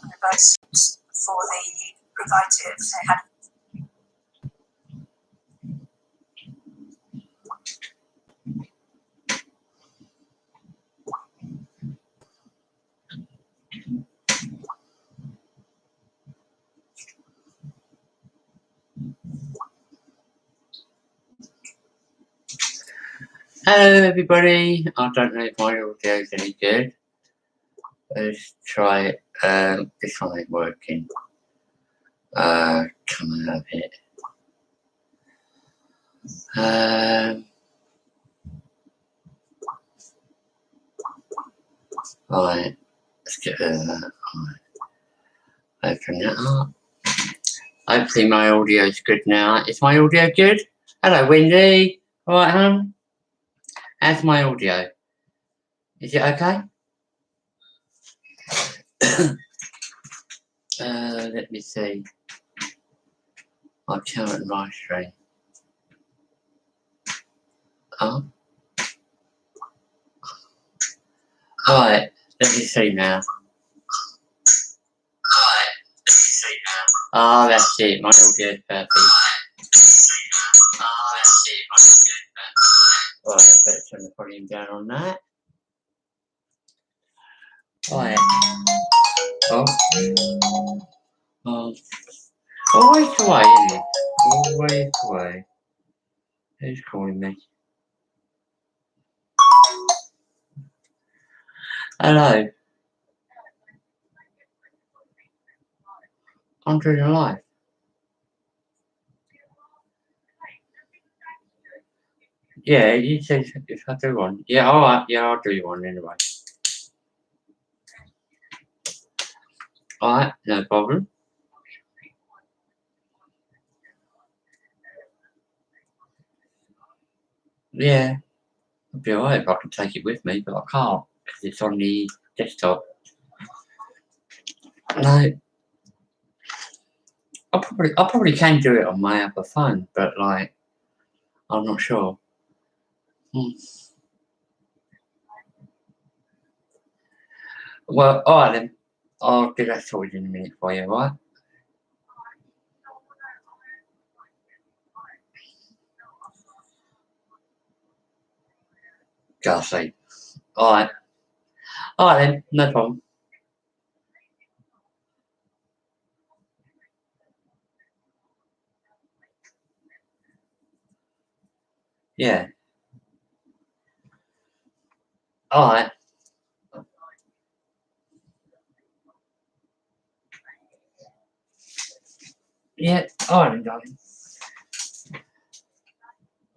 reversals for the provider. They had Hello everybody, I don't know if my audio is any good. Let's try it. This one ain't working. Come out of it. Right, let's get rid of that. Right. Open that up. Hopefully my audio is good now. Is my audio good? Hello Wendy. Alright hon? How's my audio? Is it okay? Let me see. My carrot and rice tray. Oh. Alright, let me see now. Oh, that's it. My audio is perfect. Alright, better turn the volume down on that. Alright. Oh. Always away, isn't it? Always away. Who's calling me? Hello. I'm doing a live. Yeah, you said if I do one. Yeah, alright, yeah, I'll do one anyway. Alright, no problem. Yeah, it'll be alright if I can take it with me, but I can't because it's on the desktop. No. I probably can do it on my other phone, but like I'm not sure. Well, alright then. I'll get that sorted in a minute for you, right? Gassy. Alright. Alright then, no problem. Yeah. Alright. Yeah, alright, darling.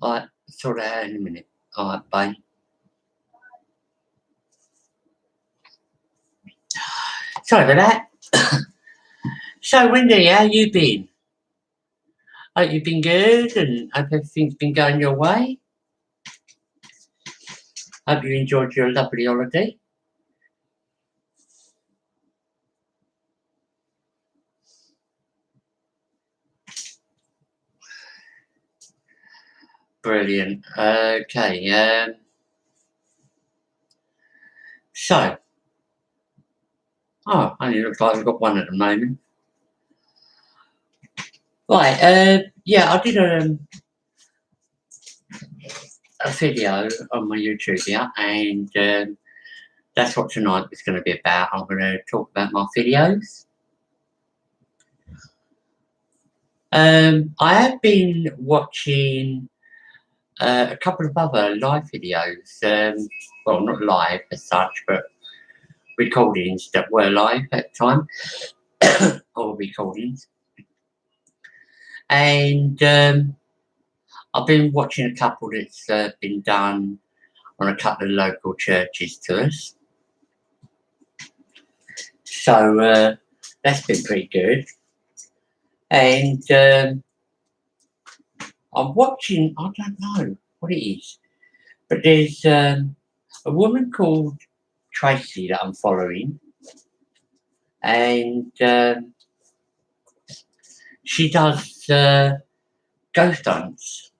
Alright, sort that out in a minute. Alright, bye. Sorry about that. So, Wendy, how you been? Hope you've been good and hope everything's been going your way. Hope you enjoyed your lovely holiday. Brilliant. Okay, so, only looks like we've got one at the moment. Right, yeah, I did a video on my YouTube here, and that's what tonight is going to be about. I'm going to talk about my videos. I have been watching a couple of other live videos, well, not live as such, but recordings that were live at the time, or recordings. And I've been watching a couple that's been done on a couple of local churches to us. So that's been pretty good. And I'm watching, I don't know what it is, but there's a woman called Tracy that I'm following, and she does ghost hunts,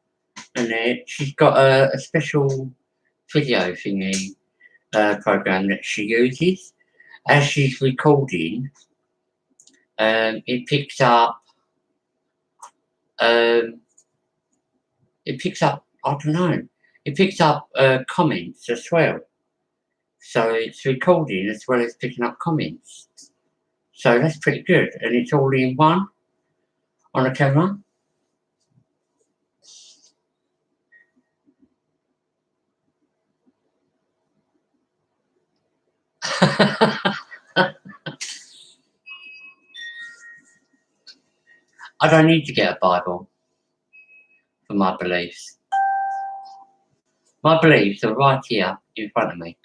and she's got a special video thingy program that she uses as she's recording it picks up, I don't know, it picks up comments as well. So it's recording as well as picking up comments. So that's pretty good. And it's all in one on a camera. I don't need to get a Bible for my beliefs. My beliefs are right here in front of me.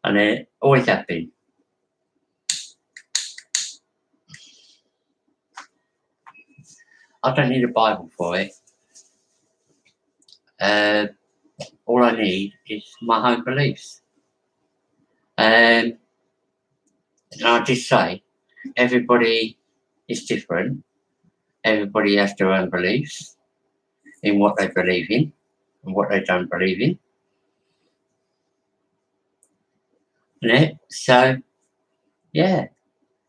And they always have been. I don't need a Bible for it. All I need is my own beliefs. And I just say, everybody is different. Everybody has their own beliefs in what they believe in and what they don't believe in. Yeah, so, yeah.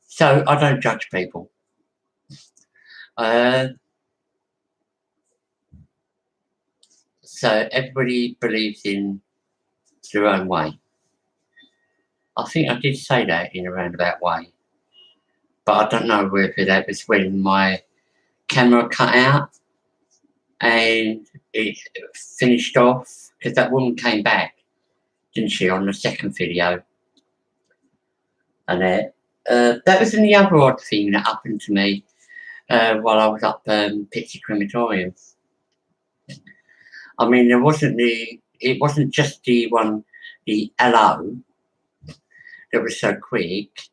So I don't judge people. So everybody believes in their own way. I think I did say that in a roundabout way. But I don't know whether that was when my camera cut out and it finished off, because that woman came back, didn't she, on the second video. And that was the other odd thing that happened to me while I was up Pitsea Crematorium. I mean, it wasn't just the hello that was so quick.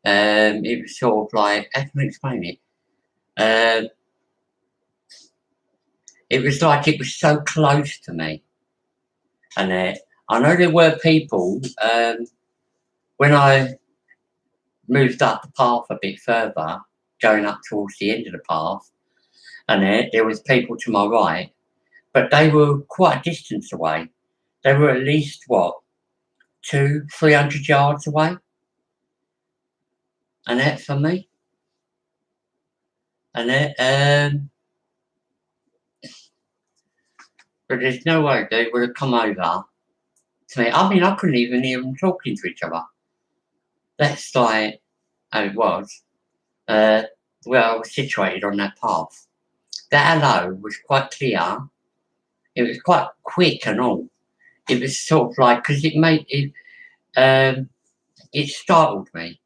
It was sort of like, how can I explain it? It was like it was so close to me. And I know there were people, when I moved up the path a bit further, going up towards the end of the path, and there was people to my right, but they were quite a distance away. They were at least, 200-300 yards away. And that for me. And but there's no way they would have come over to me. I mean, I couldn't even hear them talking to each other. That's like how it was. Where I was situated on that path. That hello was quite clear. It was quite quick and all. It was sort of like, because it startled me.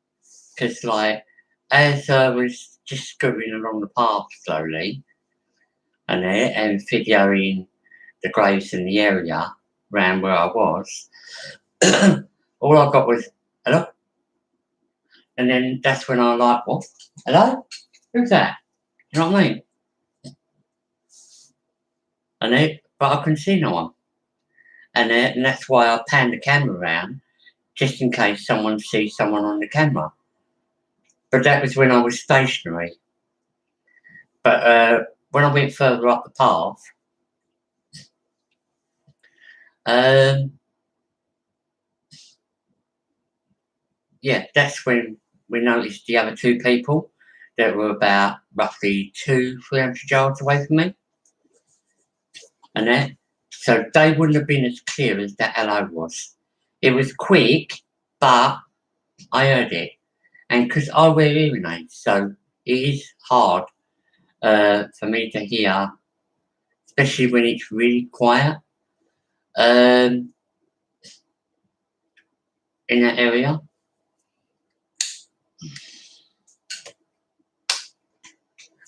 Because like, as I was just scurrying along the path slowly, and videoing the graves in the area around where I was, all I got was, hello? And then that's when I like, what? Hello? Who's that? You know what I mean? But I couldn't see no one. And that's why I panned the camera around, just in case someone sees someone on the camera. But that was when I was stationary. But when I went further up the path, yeah, that's when we noticed the other two people that were about roughly 200-300 yards away from me. So they wouldn't have been as clear as that hello was. It was quick, but I heard it. And because I wear hearing aids, so it is hard for me to hear, especially when it's really quiet in that area.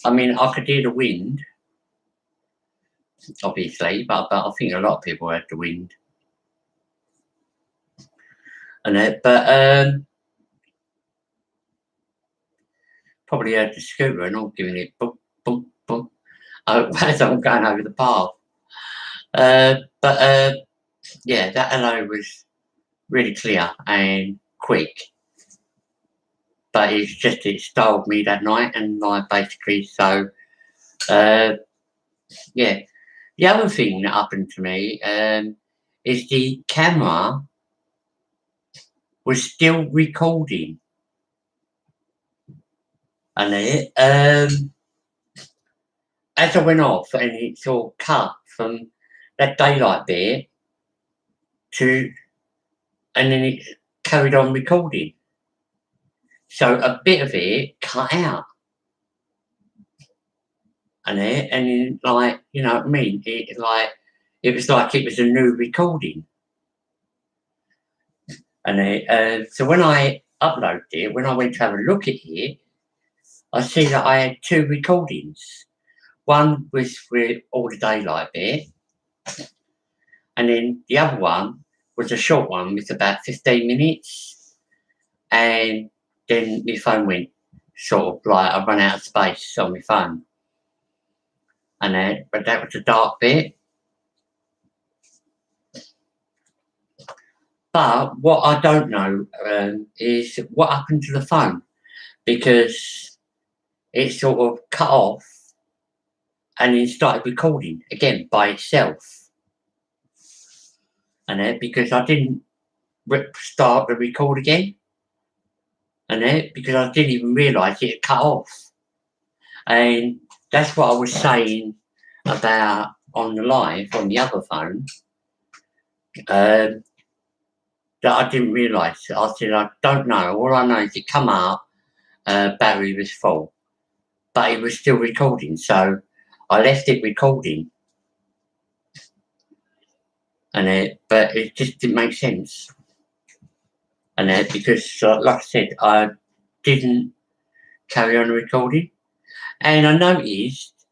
I mean, I could hear the wind, obviously, but I think a lot of people heard the wind. But probably heard the scooter and all giving it boom, boom, boom, as I'm going over the path. Yeah, that hello was really clear and quick. But it startled me that night, and I basically, yeah. The other thing that happened to me is the camera was still recording. And it, as I went off, and it's all cut from that daylight bit to, and then it carried on recording. So a bit of it cut out. And then, like, you know what I mean? It was like it was a new recording. And so when I uploaded it, when I went to have a look at it, I see that I had two recordings. One was with all the daylight bit, and then the other one was a short one with about 15 minutes. And then my phone went sort of like I ran out of space on my phone. But that was the dark bit. But what I don't know is what happened to the phone, because it sort of cut off and then started recording again by itself. Because I didn't start the record again. Because I didn't even realise it had cut off. And that's what I was saying about on the live on the other phone. That I didn't realise. I said, I don't know. All I know is it come up, battery was full. But it was still recording, so I left it recording. But it just didn't make sense. Because, like I said, I didn't carry on recording. And I noticed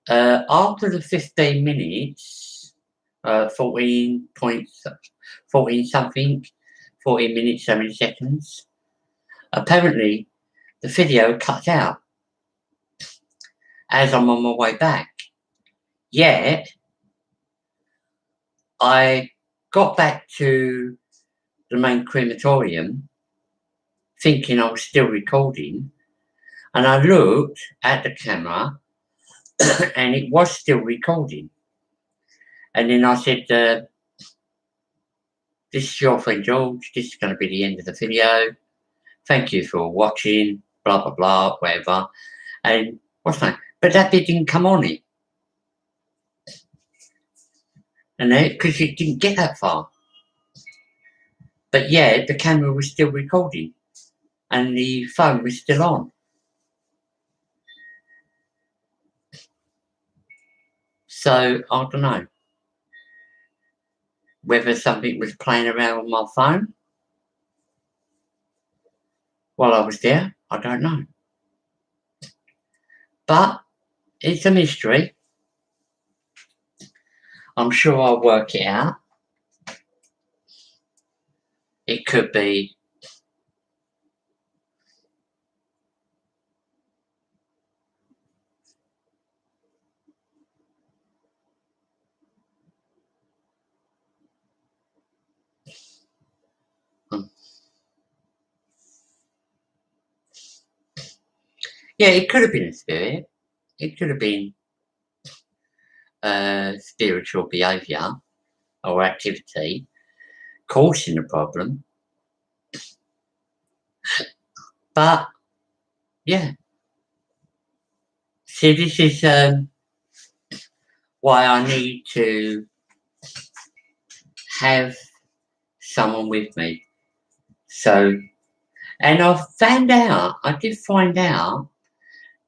after the 15 minutes, 14 something, 14 minutes, 7 seconds, apparently the video cut out as I'm on my way back. Yet, I got back to the main crematorium thinking I was still recording, and I looked at the camera and it was still recording. And then I said, this is your friend George, this is going to be the end of the video. Thank you for watching, blah, blah, blah, whatever. And what's that? But that bit didn't come on it. Because it didn't get that far. But yeah, the camera was still recording and the phone was still on. So, I don't know whether something was playing around with my phone while I was there. I don't know. But it's a mystery. I'm sure I'll work it out. It could be yeah, it could have been a spirit. It could have been spiritual behaviour or activity causing the problem. But yeah, see, this is why I need to have someone with me. So, and I did find out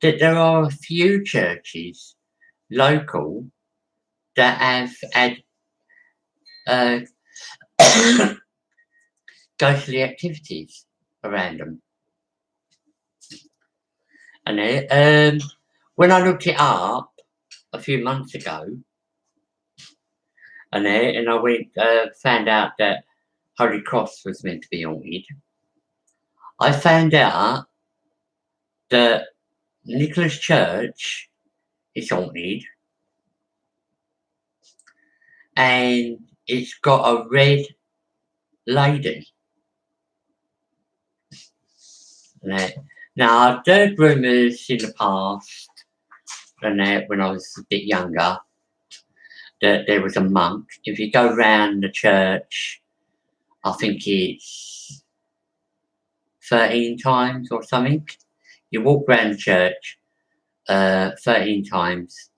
that there are a few churches local that have had ghostly activities around them. And when I looked it up a few months ago, and I went found out that Holy Cross was meant to be haunted, I found out that Nicholas Church is haunted, and it's got a red lady. Now, I've heard rumours in the past, and when I was a bit younger, that there was a monk. If you go round the church, I think it's 13 times or something. You walk around the church 13 times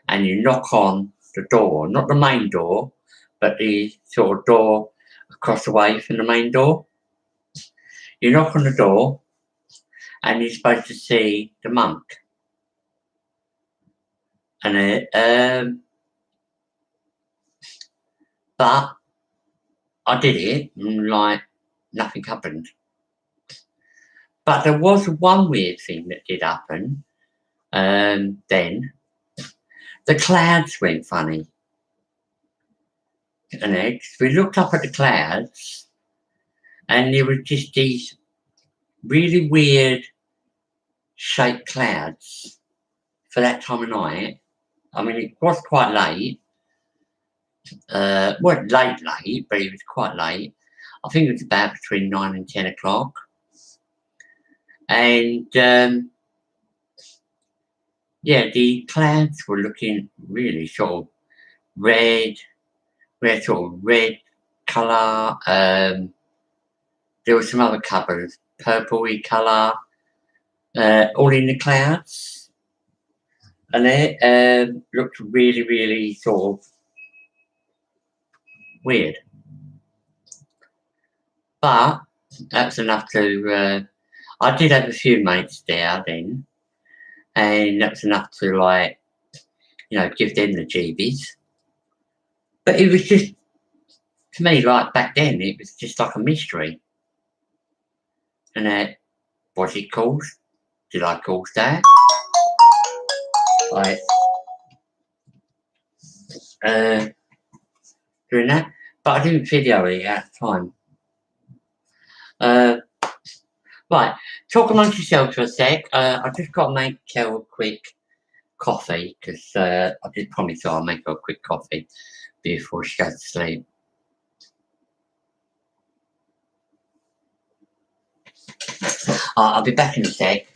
and you knock on the door, not the main door, but the sort of door across the way from the main door. You knock on the door and you're supposed to see the monk. And but I did it and like nothing happened. But there was one weird thing that did happen. Then the clouds went funny. And we looked up at the clouds and there were just these really weird shaped clouds for that time of night. I mean, it was quite late. Well, late, but it was quite late. I think it was about between 9 and 10 o'clock. And yeah, the clouds were looking really sort of red colour. There were some other colours, purpley colour, all in the clouds. And it looked really sort of weird. But that's enough to... I did have a few mates there then. And that's enough to, like, you know, give them the jeebies. But it was just, to me, like, back then, it was just like a mystery. And was it called? Did I cause that? Like, doing that? But I didn't video it at the time. Right, talk amongst yourselves for a sec. I just got to make Kel a quick coffee, because I did promise I'll make her a quick coffee before she goes to sleep. I'll be back in a sec.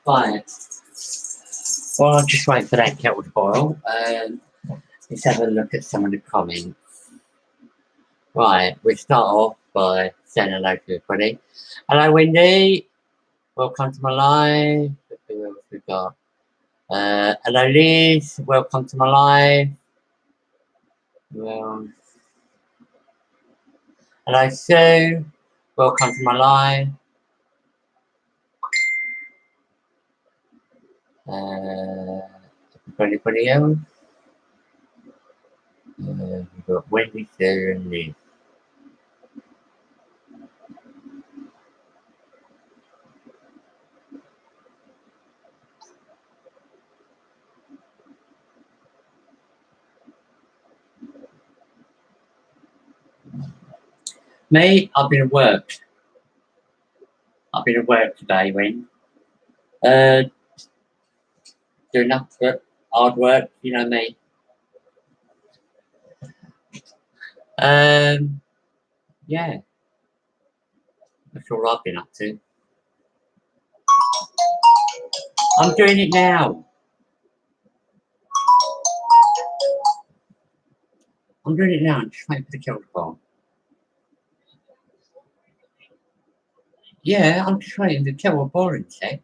Right. Well, I'll just wait for that kettle to boil. Let's have a look at some of the comments. Right, we start off by saying hello to everybody. Hello, Wendy. Welcome to my live. Who else we got? Hello, Liz. Welcome to my live. Well, hello, Sue. Welcome to my live. Anybody else? We've got Wendy, Sue, and Liz. Me, I've been at work. I've been at work today, When. Doing nothing but hard work, you know me. Yeah. That's all I've been up to. I'm doing it now. I'm doing it now. I'm just waiting for the kettle to boil. Yeah, I'm just waiting for the kettle to boil in a sec.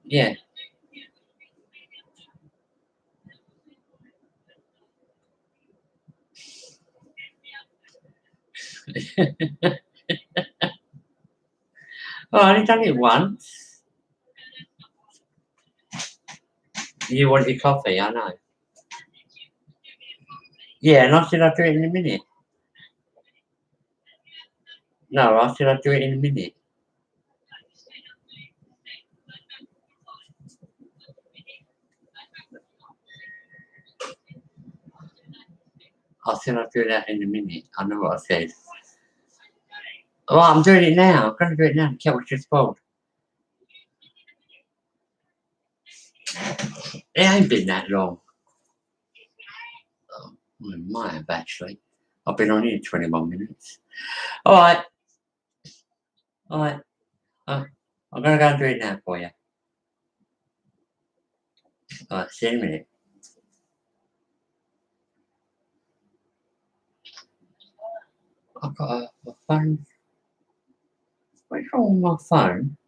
Yeah. Oh, I only done it once. You want your coffee, I know. Yeah, and I said I'd do it in a minute. No, I said I'd do it in a minute. I said I'd do that in a minute. I know what I said. Well, I'm doing it now. I'm going to do it now. The kettle's just boiled. It ain't been that long. Oh, it might have actually. I've been on here 21 minutes. Alright. Alright. I'm going to go and do it now for you. Alright, see you in a minute. I've got a phone. What's wrong with my phone?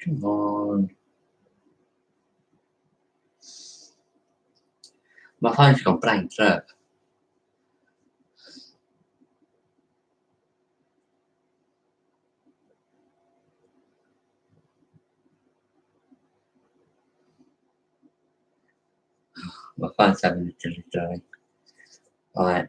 Come on. My phone's gone blank, look. My phone's having a silly day. Alright.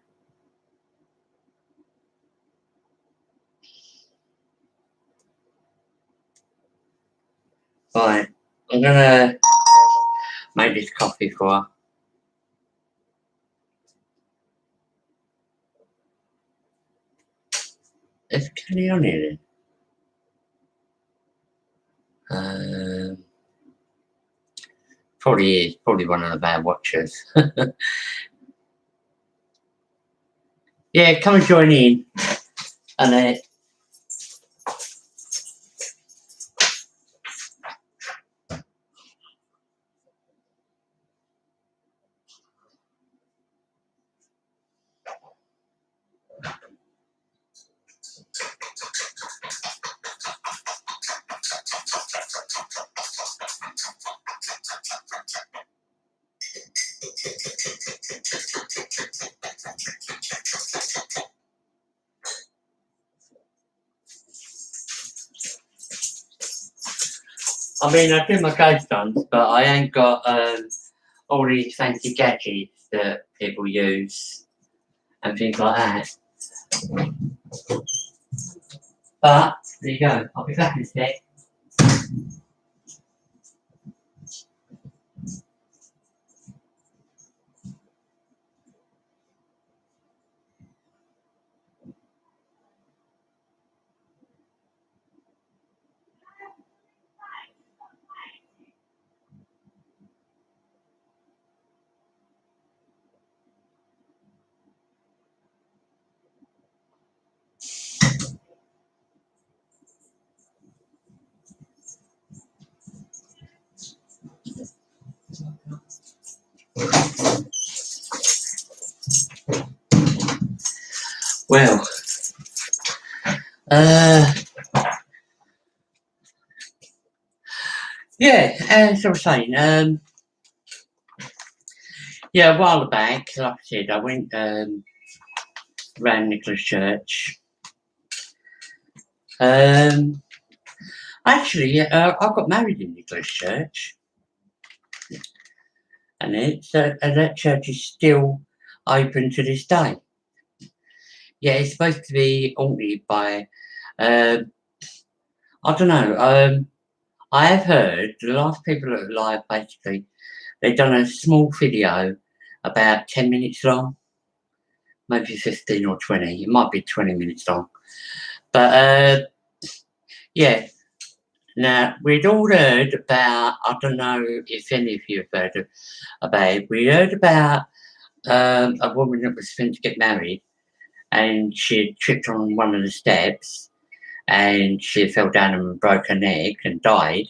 Alright. I'm gonna make this coffee for her. Is Kelly on here then? Probably is. Probably one of the bad watchers. Yeah, come and join in. And I mean, I do my ghost stunts, but I ain't got all these fancy gadgets that people use and things like that. But there you go. I'll be back in a sec. Well, yeah, as I was saying, yeah, a while back, like I said, I went round Nicholas Church. Actually, I got married in Nicholas Church, and that church is still open to this day. Yeah, it's supposed to be haunted by, I don't know. I have heard the last people that are live, basically, they've done a small video about 10 minutes long, maybe 15 or 20. It might be 20 minutes long, but yeah. Now, we'd all heard about, I don't know if any of you have heard about it, we heard about a woman that was going to get married, and she had tripped on one of the steps and she fell down and broke her neck and died.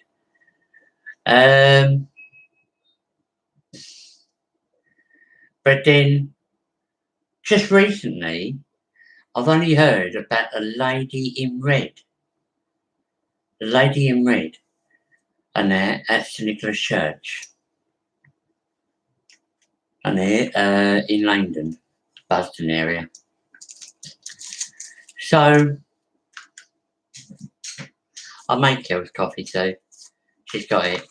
But then, just recently, I've only heard about a lady in red. The lady in red, and there at St Nicholas Church, and there in Langdon, Burston area. So I made Kel's coffee, so she's got it.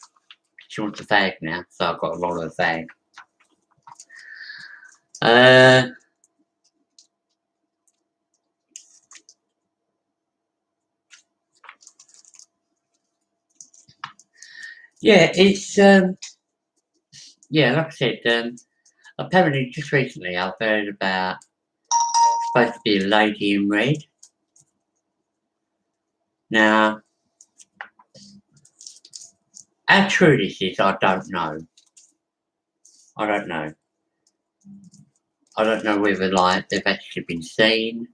She wants a fag now, so I've got to roll her a fag. Yeah, it's yeah, like I said, apparently just recently I've heard about supposed to be a lady in red. Now, how true this is, I don't know. I don't know. I don't know whether like they've actually been seen,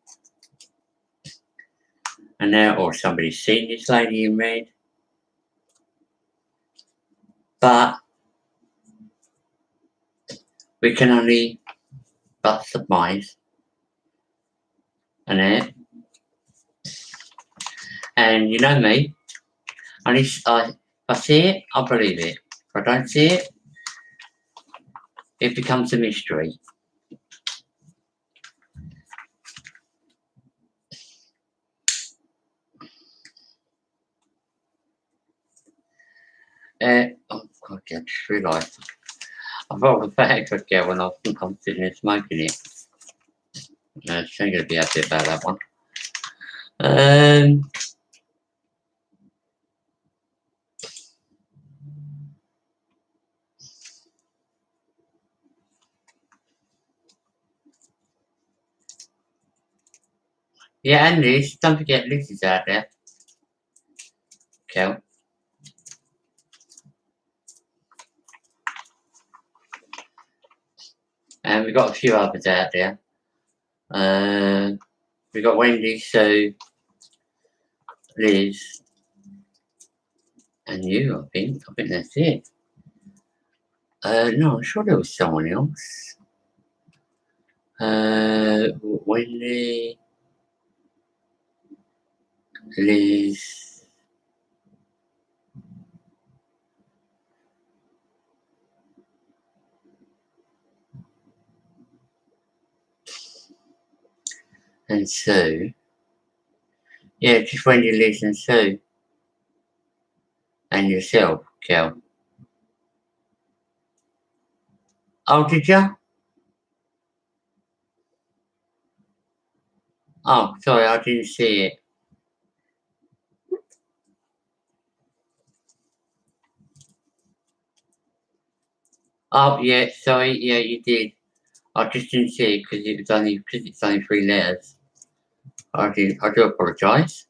and now or somebody's seen this lady in red. But we can only but surmise, and you know me. If I see it, I believe it. If I don't see it, it becomes a mystery. Oh God, I just realised I've rolled a bag again when I'm sitting there smoking it. She's going to be happy about that one. Yeah, and Liz, don't forget Liz is out there. Kel. And we've got a few others out there. We've got Wendy, Sue, Liz, and you, I think. I think that's it. No, I'm sure there was someone else. Wendy, Liz, and Sue. Yeah, just Wendy, Liz, and Sue. And yourself, Kel. Oh, did you? Oh, sorry, I didn't see it. Oh, yeah, sorry, yeah, you did. I just didn't see it because it's only 3 letters. I do apologise.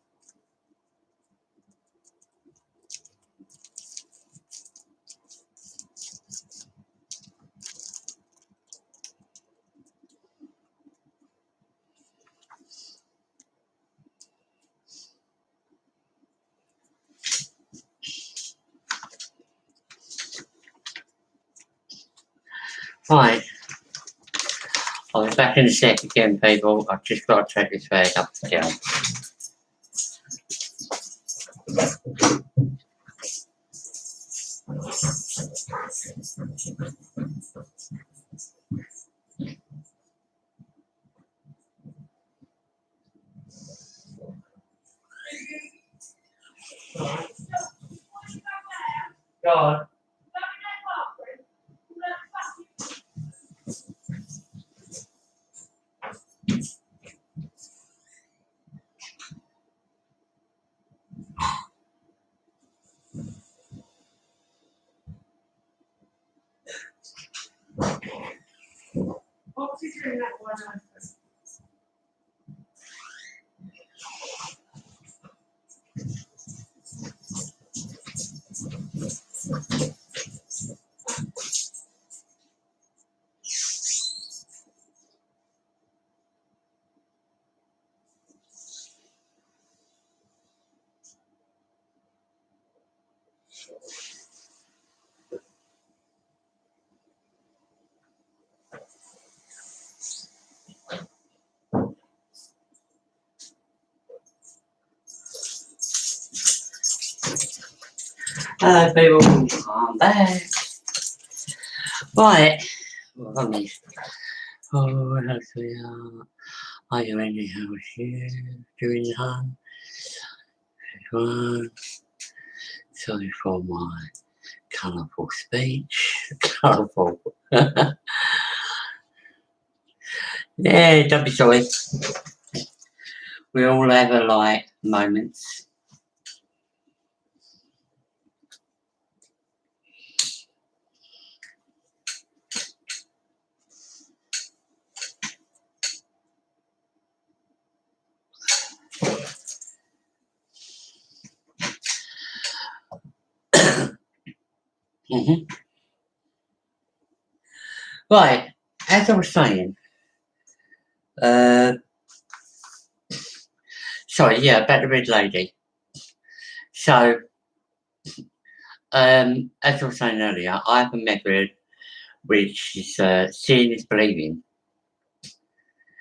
Right. I'll be back in a sec again, people. I've just got to take this bag up and down. God. What's he doing that one? Hello people, I'm back. Right, what on this? Oh, hello sweetheart. Are you in the house here? Doing the home? One. Sorry for my colourful speech. Colourful. Yeah, don't be sorry. We all have a like moments. Right, as I was saying, sorry, yeah, about the red lady. So, as I was saying earlier, I have a method which is seeing is believing,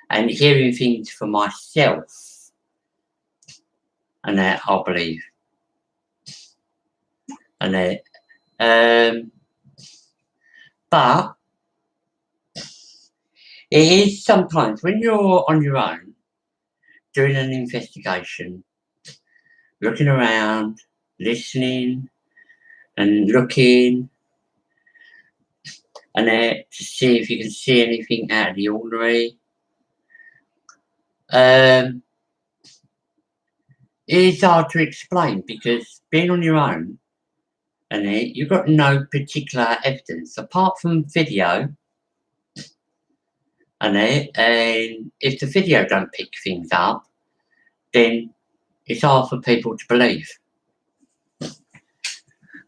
and hearing things for myself, and that I'll believe, and that, but it is sometimes when you're on your own doing an investigation, looking around, listening, and looking, and that to see if you can see anything out of the ordinary. It is hard to explain because being on your own, and you've got no particular evidence apart from video, and if the video don't pick things up, then it's hard for people to believe.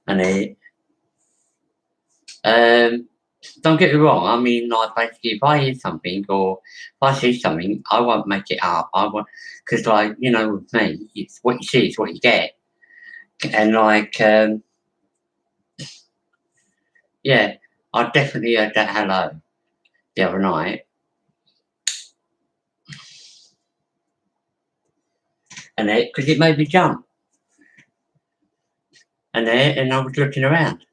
And don't get me wrong. I mean, like basically, if I hear something or if I see something, I won't make it up. I won't, because like you know, with me, it's what you see is what you get. And like, yeah, I definitely heard that hello the other night, and because it made me jump, and I was looking around,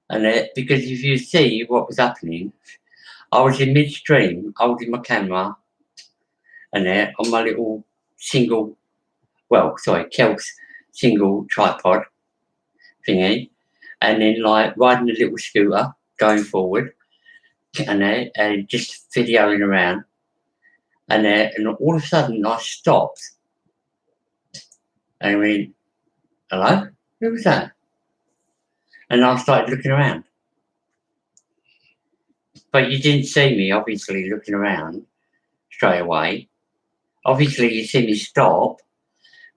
and because if you see what was happening, I was in midstream holding my camera, and on my little single, Kel's single tripod thingy, and then like riding a little scooter going forward, and just videoing around, and all of a sudden I stopped, and I went, "Hello, who was that?" And I started looking around, but you didn't see me obviously looking around straight away. Obviously, you see me stop,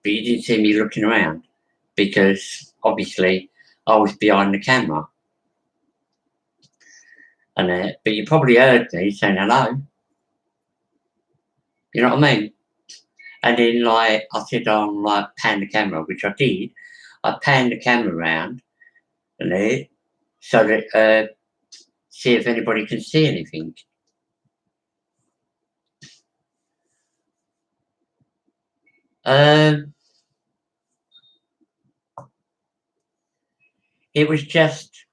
but you didn't see me looking around because obviously I was behind the camera. And but you probably heard me saying hello. You know what I mean? And then like I said, I'm like pan the camera, which I did. I panned the camera around and so that see if anybody can see anything. It was just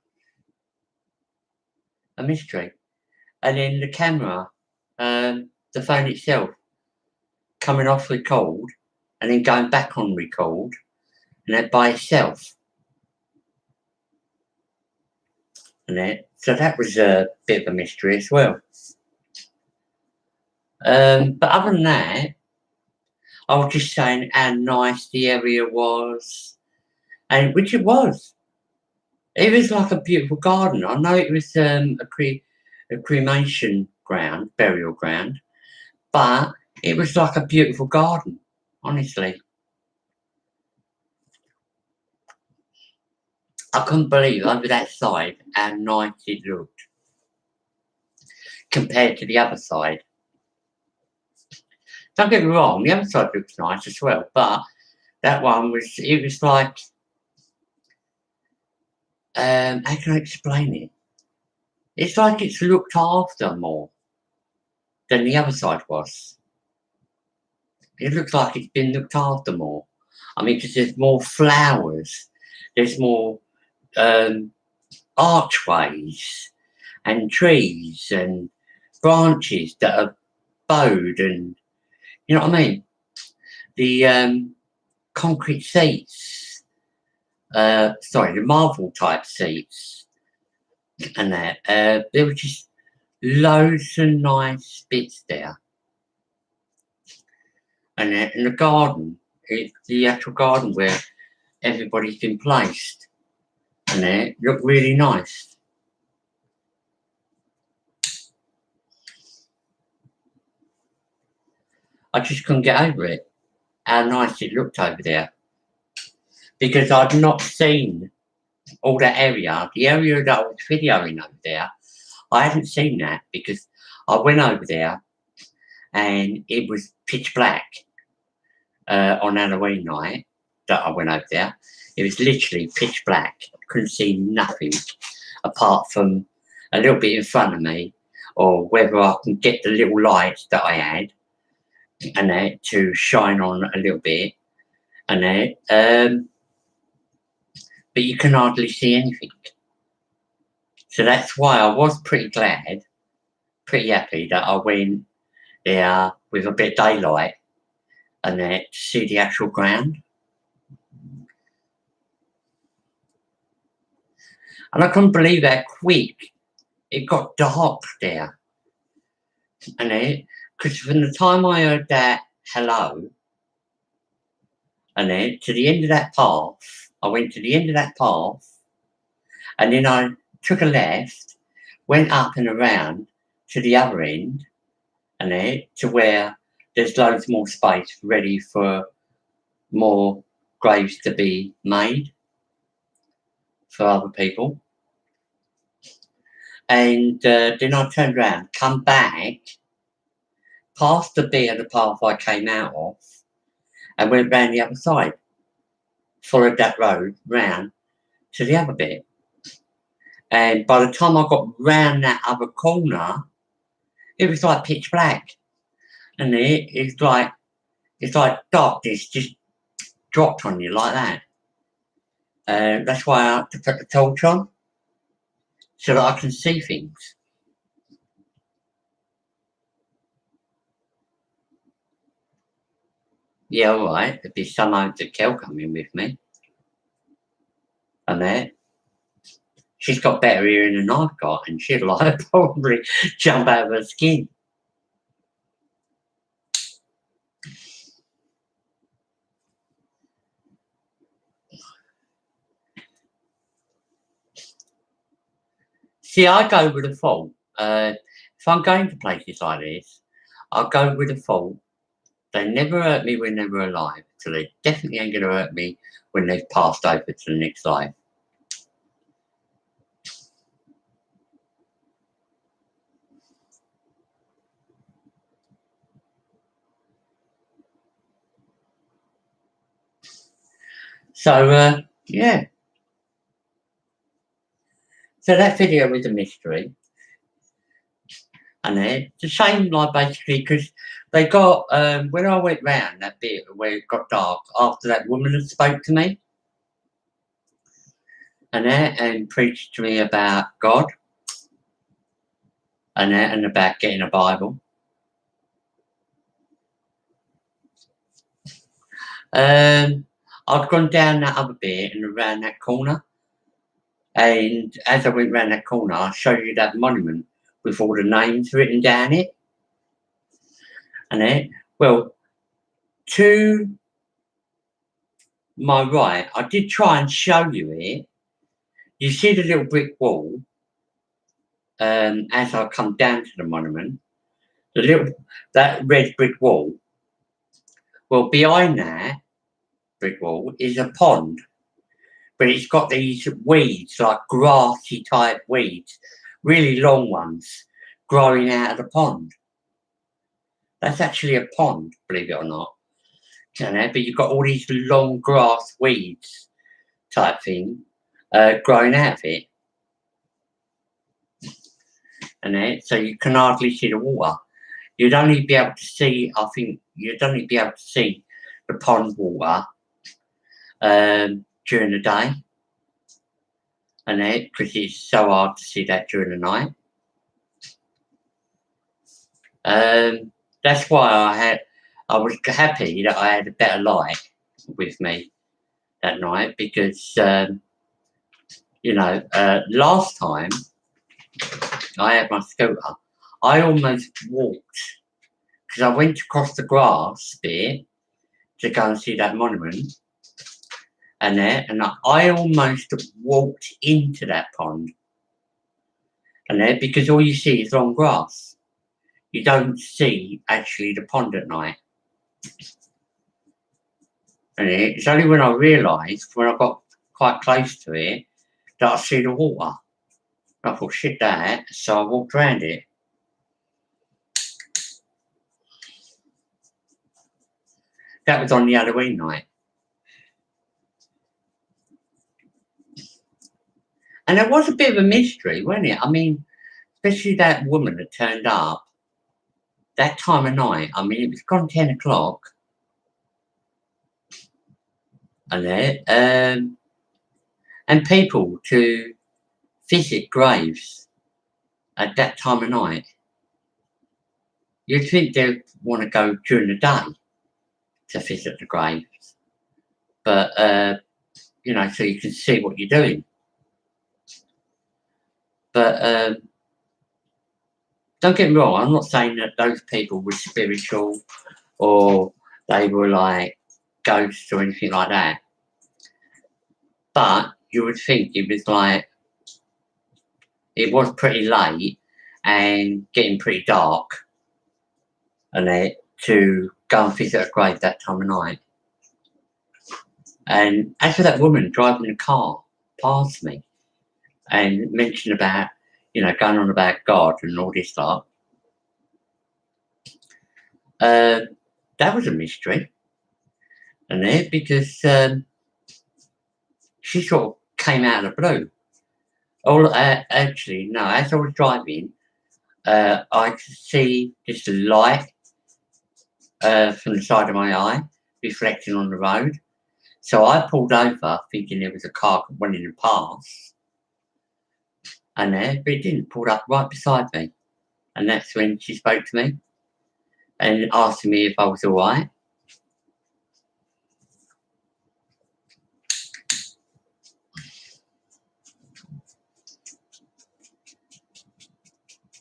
a mystery. And then the camera, the phone itself, coming off record and then going back on record, and that by itself. So that was a bit of a mystery as well. But other than that, I was just saying how nice the area was, and which it was. It was like a beautiful garden. I know it was a cremation ground, burial ground, but it was like a beautiful garden, honestly. I couldn't believe over that side how nice it looked compared to the other side. Don't get me wrong, the other side looks nice as well, but that one was, it was like, how can I explain it? It's like it's looked after more than the other side was. It looks like it's been looked after more. I mean, because there's more flowers, there's more archways and trees and branches that are bowed, and you know what I mean? The concrete seats, sorry, the marble type seats, and that there were just loads of nice bits there. And in the garden, it's the actual garden where everybody's been placed, and it looked really nice. I just couldn't get over it, how nice it looked over there, because I'd not seen all that area, the area that I was videoing over there. I hadn't seen that because I went over there and it was pitch black on Halloween night that I went over there. It was literally pitch black. I couldn't see nothing apart from a little bit in front of me, or whether I can get the little lights that I had and that to shine on a little bit, and that but you can hardly see anything. So that's why I was pretty glad, pretty happy that I went there with a bit of daylight and then to see the actual ground. And I couldn't believe how quick it got dark there. And then, because from the time I heard that hello, and then to the end of that path, I went to the end of that path, and then I took a left, went up and around to the other end, and then to where there's loads more space ready for more graves to be made for other people. And then I turned around, come back, past the bit of the path I came out of, and went round the other side. Followed that road round to the other bit. And by the time I got round that other corner, it was like pitch black. And it's like darkness just dropped on you like that. That's why I had to put the torch on, so that I can see things. Yeah, alright, there'd be some out to Kel coming with me. And there. She's got better hearing than I've got, and she'd like probably jump out of her skin. See, I go with a fault. If I'm going to places like this, I'll go with a fault. They never hurt me when they were alive, so they definitely ain't going to hurt me when they've passed over to the next life. So, yeah. So that video was a mystery. And it's a shame, like, basically, because they got, when I went round that bit where it got dark, after that woman had spoke to me, and preached to me about God, and about getting a Bible. I'd gone down that other bit and around that corner, and as I went round that corner, I showed you that monument with all the names written down it. And well, to my right, I did try and show you it. You see the little brick wall, as I come down to the monument, that red brick wall. Well, behind that brick wall is a pond, but it's got these weeds, like grassy type weeds, really long ones, growing out of the pond. That's actually a pond, believe it or not. You know, but you've got all these long grass weeds type thing growing out of it. And so you can hardly see the water. You'd only be able to see, I think, you'd only be able to see the pond water during the day. Because it's so hard to see that during the night. That's why I was happy that I had a better light with me that night, because last time I had my scooter, I almost walked, because I went across the grass bit to go and see that monument, and I almost walked into that pond, because all you see is long grass. You don't see actually the pond at night. And it's only when I realised, when I got quite close to it, that I see the water. I thought, shit that, so I walked around it. That was on the Halloween night. And it was a bit of a mystery, wasn't it? I mean, especially that woman that turned up that time of night. I mean, it was gone 10 o'clock. And people to visit graves at that time of night. You'd think they'd want to go during the day to visit the graves. But, so you can see what you're doing. But don't get me wrong, I'm not saying that those people were spiritual or they were like ghosts or anything like that. But you would think it was pretty late and getting pretty dark, to go and visit a grave that time of night. And as for that woman driving the car past me and mentioned about, going on about God and all this stuff, that was a mystery. Because she sort of came out of the blue. Actually, no, as I was driving, I could see this light from the side of my eye reflecting on the road. So I pulled over thinking there was a car running past, but it didn't. Pulled up right beside me, and that's when she spoke to me and asked me if I was all right.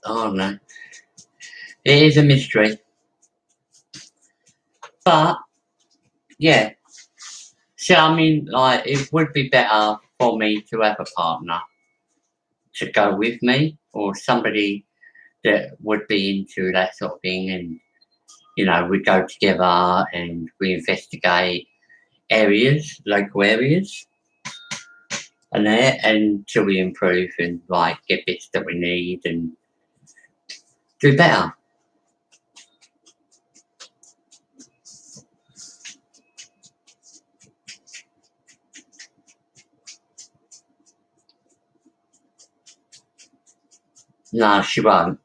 Oh no, it is a mystery, but yeah. So I mean, like, it would be better for me to have a partner to go with me, or somebody that would be into that sort of thing, and we go together and we investigate local areas, and until we improve and like get bits that we need and do better. No, she won't.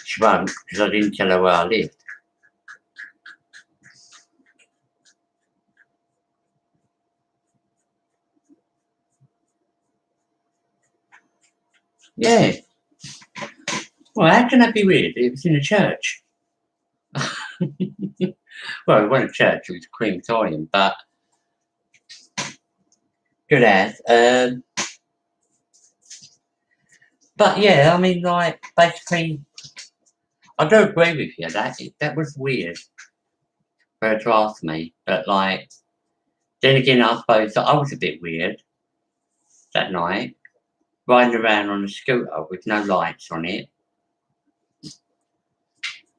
She won't, because I didn't tell her where I lived. Yeah. Well, how can that be weird? It was in a church. Well, it wasn't a church, it was a crematorium, but good as. But yeah, I mean, like, basically, I do agree with you. That was weird for her to ask me, but like, then again, I suppose that I was a bit weird that night, riding around on a scooter with no lights on it,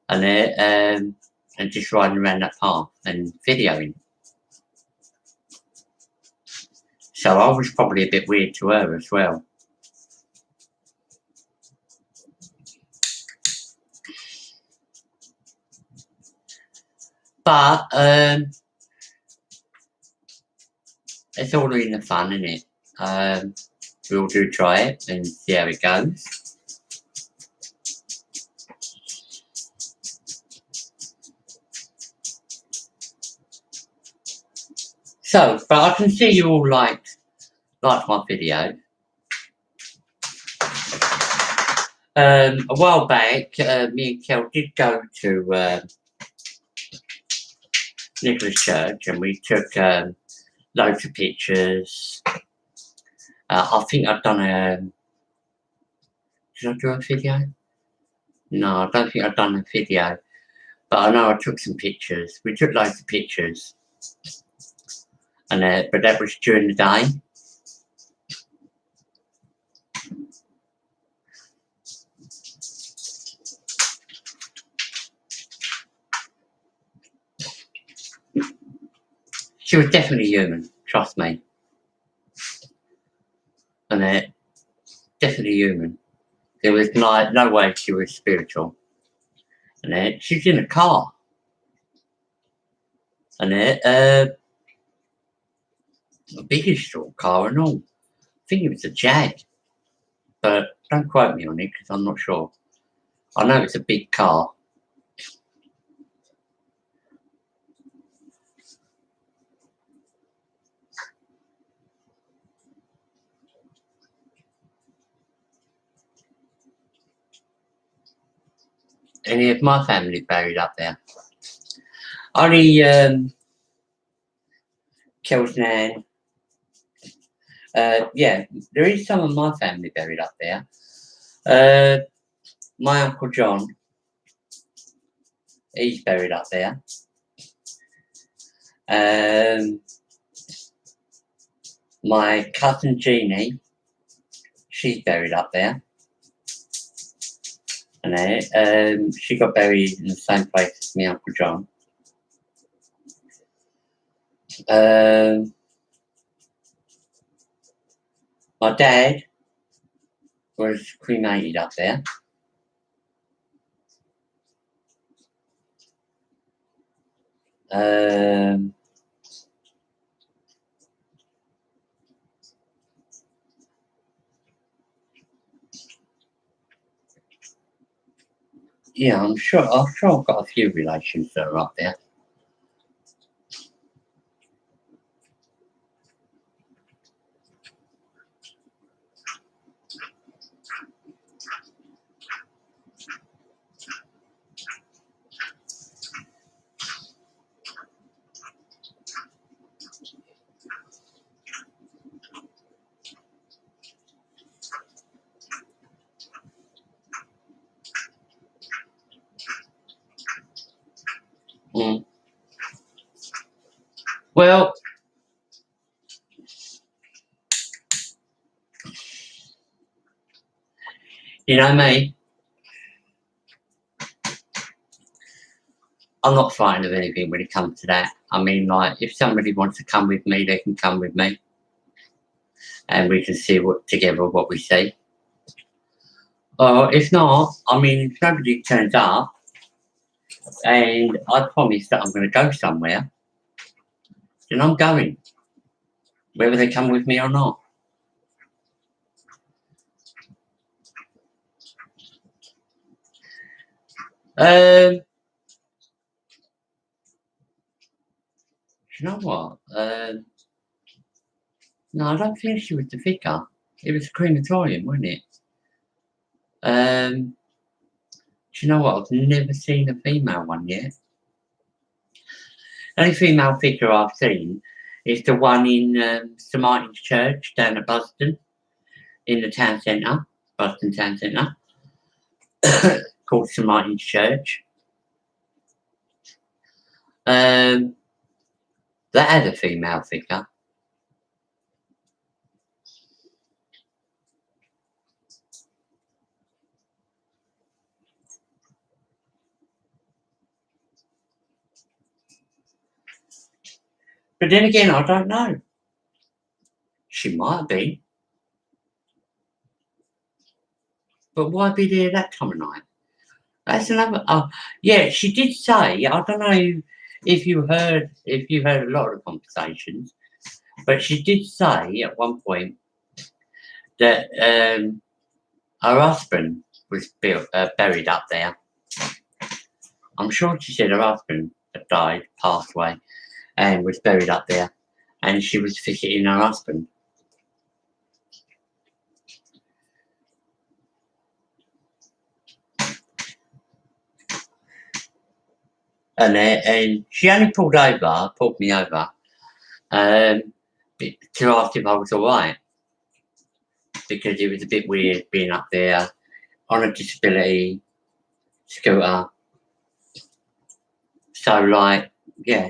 and just riding around that path and videoing. So I was probably a bit weird to her as well. But it's all in the fun, isn't it? We'll do try it and see how it goes. So, but I can see you all liked my video. A while back, me and Kel did go to Nicholas Church, and we took loads of pictures. I think I've done a... Did I do a video? No, I don't think I've done a video. But I know I took some pictures. We took loads of pictures. And but that was during the day. She was definitely human, trust me. And definitely human. There was no way she was spiritual. And she's in a car. And a biggest sort of car and all. I think it was a Jag. But don't quote me on it because I'm not sure. I know it's a big car. Any of my family buried up there? Only Kel's nan. Yeah, there is some of my family buried up there. My Uncle John, he's buried up there. My cousin Jeannie, she's buried up there. And she got buried in the same place as my Uncle John. My dad was cremated up there. Yeah, I'm sure I've got a few relations that are up there. Well, you know me, I'm not frightened of anything when it comes to that. I mean, like, if somebody wants to come with me, they can come with me. And we can see together what we see. If not, I mean, if nobody turns up, and I promise that I'm going to go somewhere, then I'm going. Whether they come with me or not. You know what? No, I don't think she was the vicar. It was a crematorium, wasn't it? Do you know what? I've never seen a female one yet. The only female figure I've seen is the one in St Martin's Church down at Buston, in the town centre, Buston town centre, called St Martin's Church. That had a female figure. But then again, I don't know. She might be. But why be there that time of night? That's another... yeah, she did say, I don't know if you heard a lot of conversations, but she did say at one point that her husband was buried up there. I'm sure she said her husband had died, passed away, and was buried up there, and she was visiting her husband. And she only pulled me over, to ask if I was alright, because it was a bit weird being up there on a disability scooter. So, like, yeah.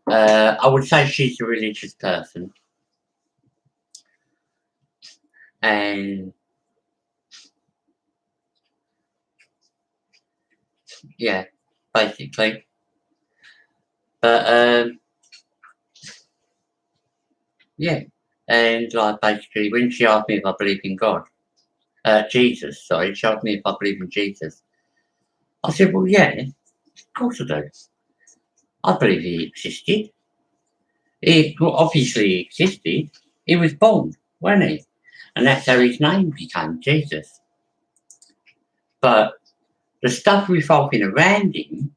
I would say she's a religious person. And yeah, basically. But yeah. And like basically when she asked me if I believe in God, Jesus, sorry, she asked me if I believe in Jesus. I said, well, yeah, of course I do. I believe he existed. He obviously existed. He was born, wasn't he? And that's how his name became Jesus. But the stuff revolving around him,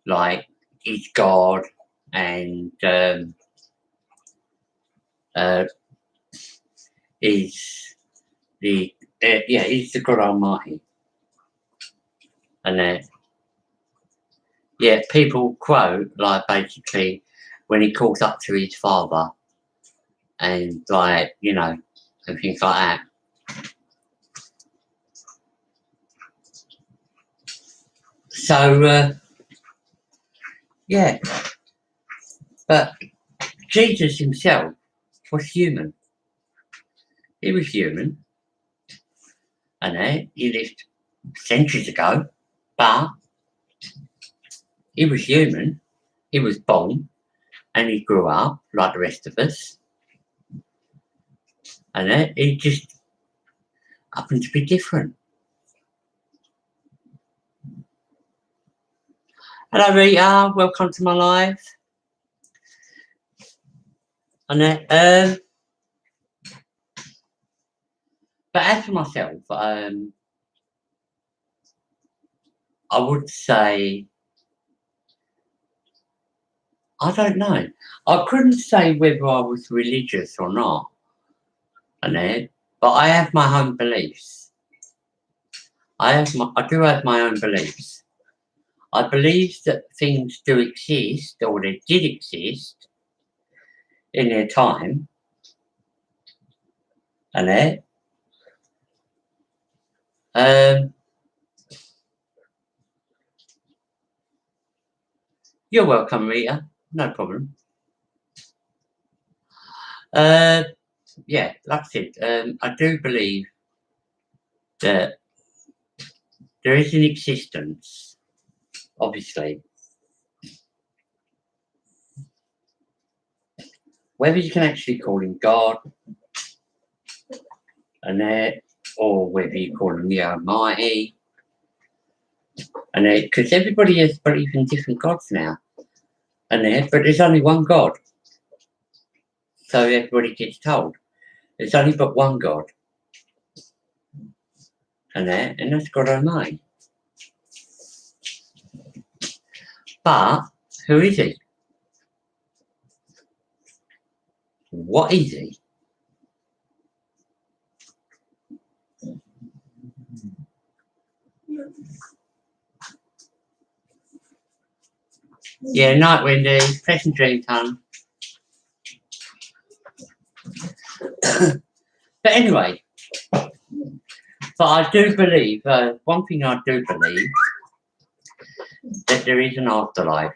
like he's God and he's he's the God Almighty. And yeah, people quote like basically when he calls up to his father and like, you know, and things like that. So yeah, but Jesus himself was human. He was human, and he lived centuries ago, but he was human. He was born, and he grew up like the rest of us, and he just happened to be different. Hello, Rita. Welcome to my live. And but as for myself, I would say I don't know. I couldn't say whether I was religious or not, but I have my own beliefs. I do have my own beliefs. I believe that things do exist, or they did exist in their time, you're welcome, Rita. No problem. Yeah, like I said, I do believe that there is an existence, obviously. Whether you can actually call him God, or whether you call him the Almighty, because everybody has belief in different gods now, but there's only one God. So everybody gets told there's only but one God, and that's God Almighty. But who is he? What is he? Yeah, night windy, pleasant dream time. But anyway, but I do believe, one thing I do believe, that there is an afterlife.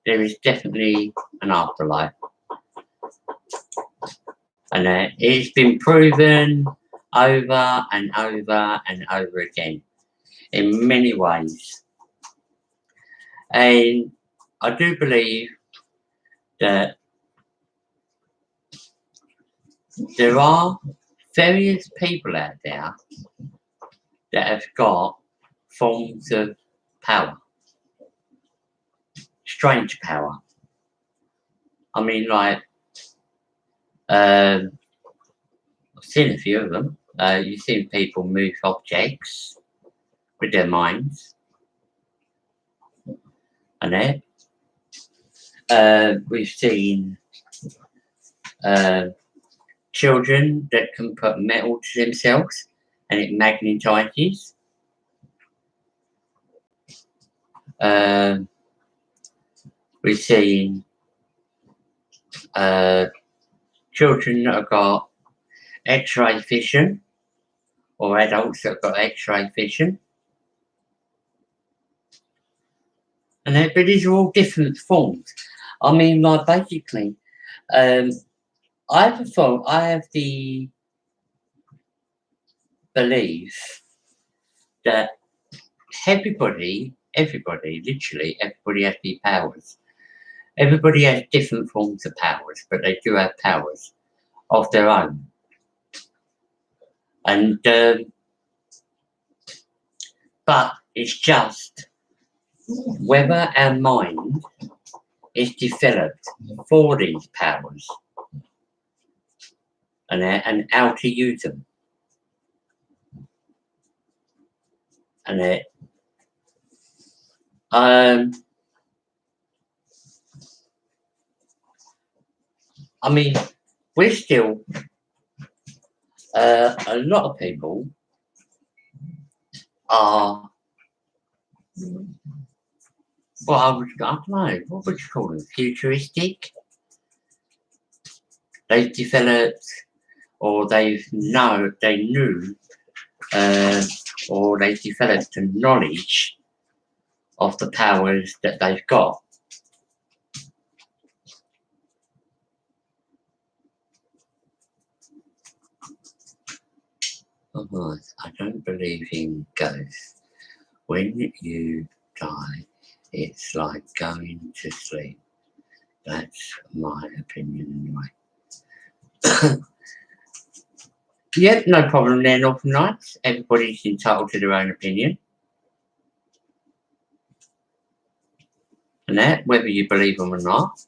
There is definitely an afterlife. And it's been proven over and over and over again in many ways. And I do believe that there are various people out there that have got forms of power, strange power. I mean, like, I've seen a few of them. You've seen people move objects with their minds, and we've seen children that can put metal to themselves and it magnetizes. We've seen children that have got X-ray vision, or adults that have got X-ray vision. And but these are all different forms. I mean, like, basically, I have the belief that everybody, literally everybody has these powers. Everybody has different forms of powers, but they do have powers of their own. And but it's just whether our mind is developed for these powers and how to use them. And I mean, we're still a lot of people are, well, I don't know, what would you call them? Futuristic. They've developed, or they knew, or they've developed the knowledge of the powers that they've got. Otherwise, I don't believe in ghosts. When you die, it's like going to sleep. That's my opinion anyway. Yep, no problem there, Northern Lights. Everybody's entitled to their own opinion. And that, whether you believe them or not.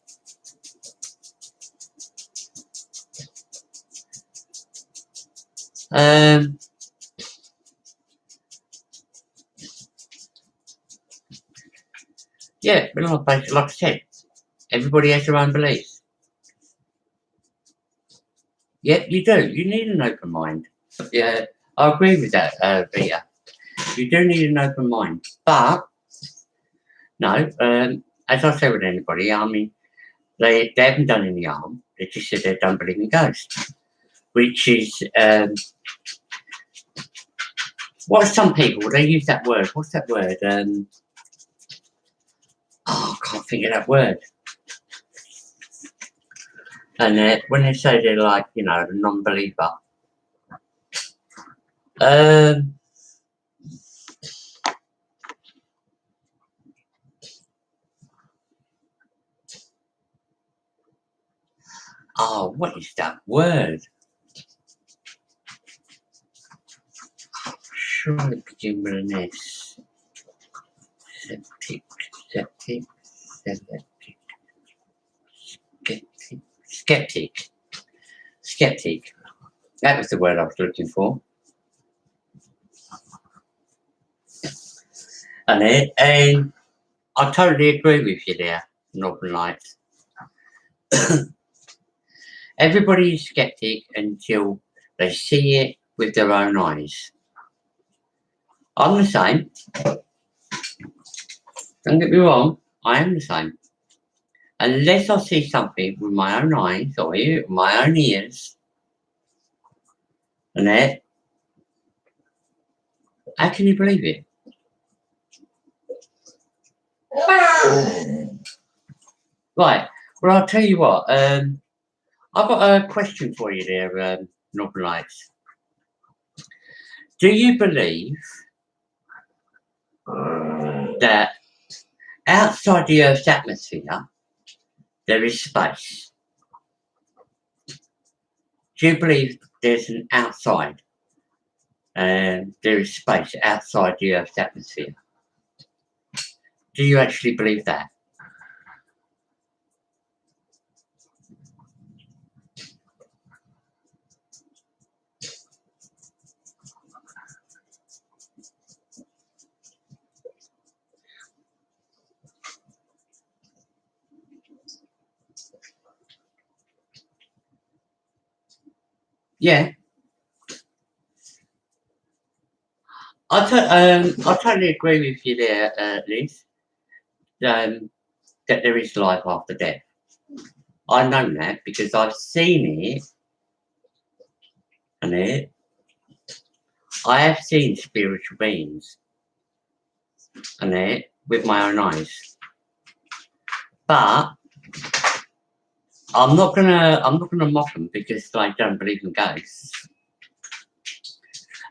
Yeah, but like I said, everybody has their own beliefs. Yep, you do. You need an open mind. Yeah, I agree with that, Vita. You do need an open mind. But, no, as I say with anybody, I mean, they haven't done any harm. They just said they don't believe in ghosts. Which is, what are some people, they use that word. What's that word? I can't think of that word. And when they say they're like, you know, a non-believer, oh, what is that word? Sure, it begins with an S. Skeptic. That was the word I was looking for. And I totally agree with you there, Northern Lights. Everybody is skeptic until they see it with their own eyes. I'm the same. Don't get me wrong, I am the same. Unless I see something with my own eyes or hear it with my own ears, and that, how can you believe it? Right, well, I'll tell you what, I've got a question for you there, Northern Lights. Do you believe that outside the Earth's atmosphere there is space? Do you believe there's an outside? and there is space outside the Earth's atmosphere. Do you actually believe that? Yeah. I totally agree with you there, Liz, that there is life after death. I know that because I've seen it, and I have seen spiritual beings, and with my own eyes. But I'm not gonna mock them because I don't believe in ghosts,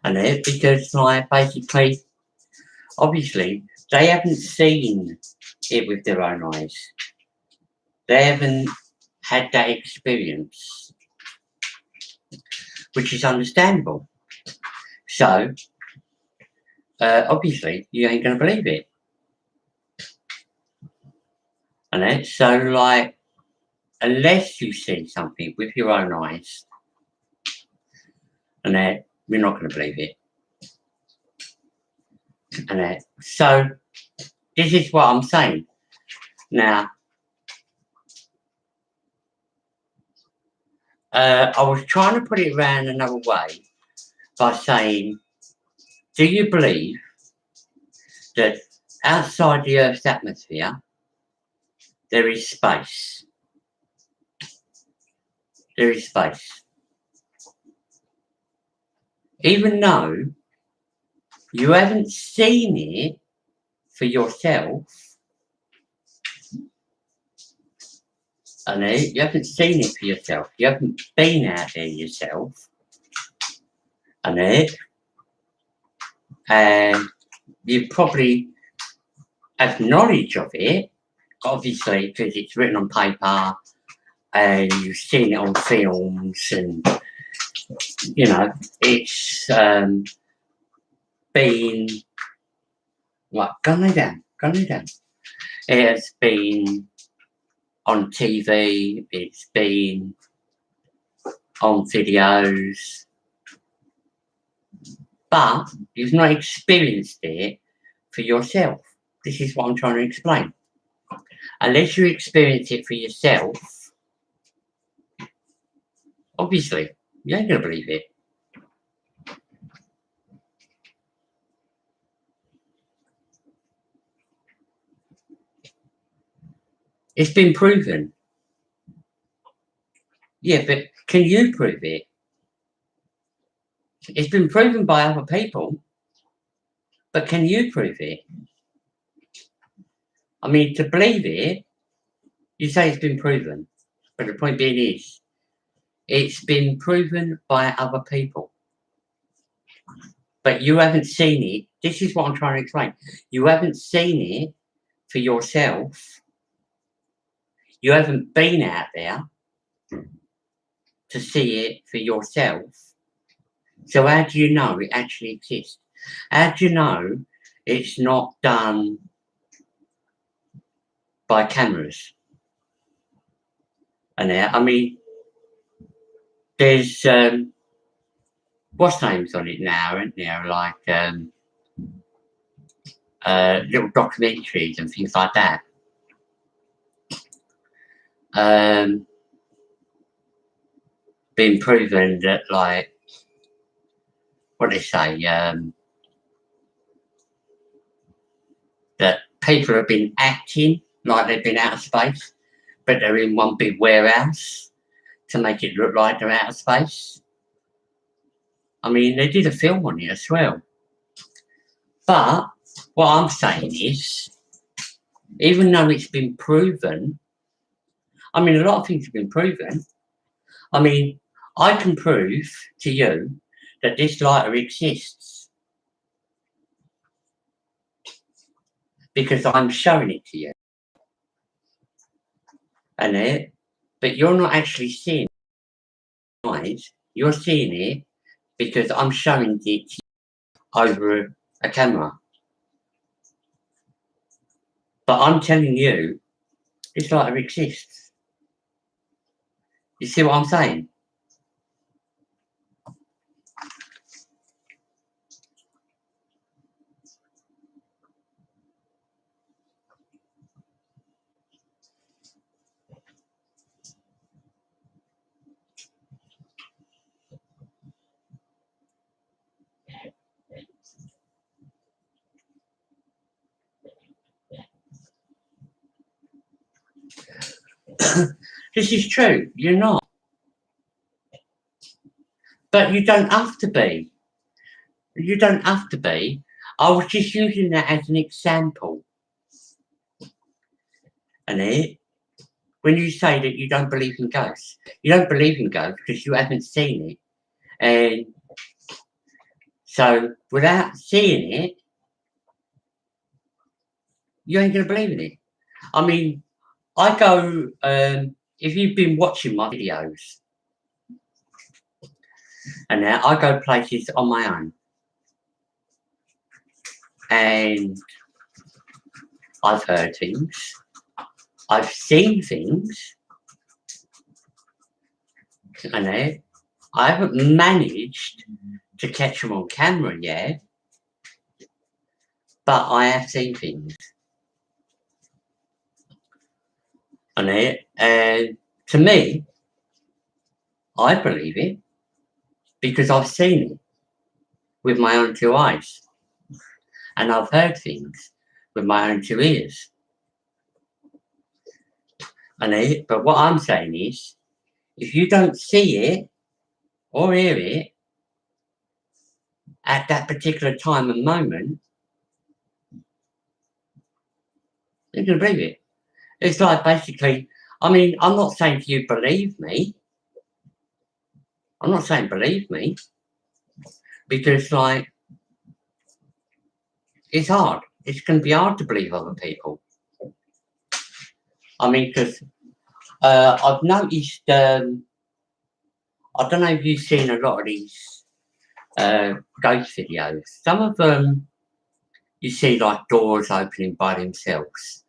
and because basically, obviously, they haven't seen it with their own eyes. They haven't had that experience, which is understandable. So, obviously, you ain't gonna believe it. And so, unless you see something with your own eyes, and you're not gonna believe it. And so, this is what I'm saying. Now, I was trying to put it around another way by saying, do you believe that outside the Earth's atmosphere, there is space? There is space. Even though you haven't seen it for yourself, and you haven't seen it for yourself, you haven't been out there yourself, and you probably have knowledge of it, obviously, because it's written on paper, and you've seen it on films, and you know, it's been like gun it down. It has been on TV, it's been on videos, but you've not experienced it for yourself. This is what I'm trying to explain. Unless you experience it for yourself, obviously, you ain't gonna believe it. It's been proven. Yeah, but can you prove it? It's been proven by other people, but can you prove it? I mean, to believe it, you say it's been proven, but the point being is, it's been proven by other people, but you haven't seen it. This is what I'm trying to explain. You haven't seen it for yourself. You haven't been out there to see it for yourself. So how do you know it actually exists? How do you know it's not done by cameras? And I mean, there's what's names on it now, aren't there? Like little documentaries and things like that. Been proven that, like, what they say, that people have been acting like they've been out of space, but they're in one big warehouse to make it look like they're out of space. I mean, they did a film on it as well. But what I'm saying is, even though it's been proven, I mean, a lot of things have been proven. I mean, I can prove to you that this lighter exists because I'm showing it to you. And but you're not actually seeing it. You're seeing it because I'm showing it to over a camera. But I'm telling you, this lighter exists. You see what I'm saying? This is true, you're not. But you don't have to be. You don't have to be. I was just using that as an example. And when you say that you don't believe in ghosts, you don't believe in ghosts because you haven't seen it. And so without seeing it, you ain't going to believe in it. I mean, I go, if you've been watching my videos, and now I go places on my own. And I've heard things. I've seen things. And I haven't managed to catch them on camera yet. But I have seen things. And to me, I believe it because I've seen it with my own two eyes. And I've heard things with my own two ears. But what I'm saying is, if you don't see it or hear it at that particular time and moment, you're going to believe it. It's like basically, I mean, I'm not saying to you believe me. I'm not saying believe me. Because like, it's hard. It's going to be hard to believe other people. I mean, because I've noticed, I don't know if you've seen a lot of these ghost videos. Some of them, you see like doors opening by themselves.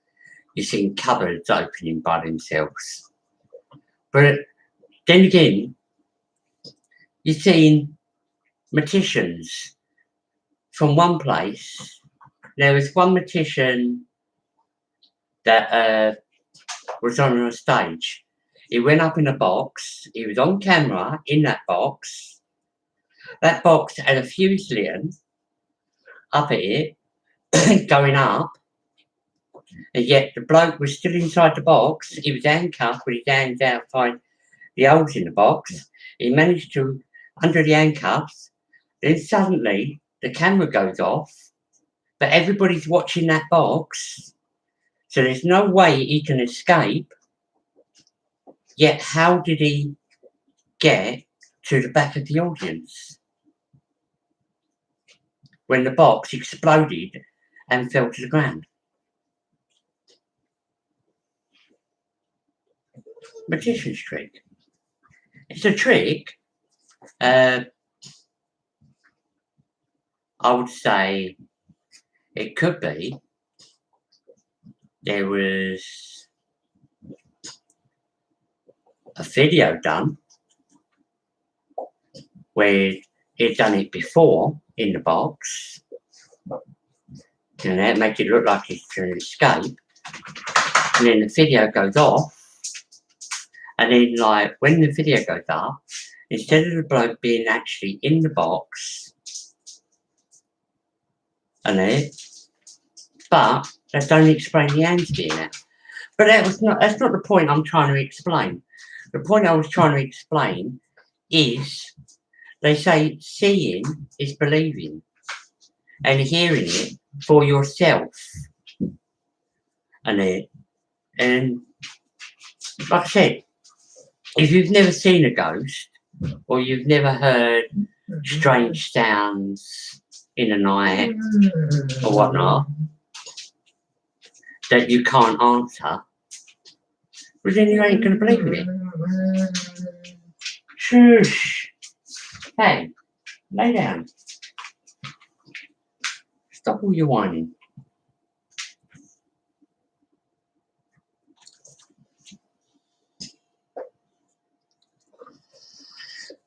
You've seen cupboards opening by themselves. But then again, you've seen magicians from one place. There was one magician that was on a stage. He went up in a box. He was on camera in that box. That box had a fuse lit up at it, going up. And yet the bloke was still inside the box. He was handcuffed with his hands outside the holes in the box. He managed to, under the handcuffs, then suddenly the camera goes off, but everybody's watching that box, so there's no way he can escape. Yet how did he get to the back of the audience when the box exploded and fell to the ground? Magician's trick. It's a trick. I would say it could be there was a video done where he'd done it before in the box, and that makes it look like he's trying to escape, and then the video goes off, and then like when the video goes up, instead of the bloke being actually in the box, but that don't explain the hands being out. But that's not the point I'm trying to explain. The point I was trying to explain is they say seeing is believing and hearing it for yourself. And like I said, if you've never seen a ghost or you've never heard strange sounds in the night or whatnot that you can't answer, well then you ain't going to believe in it. Shush. Hey, lay down. Stop all your whining.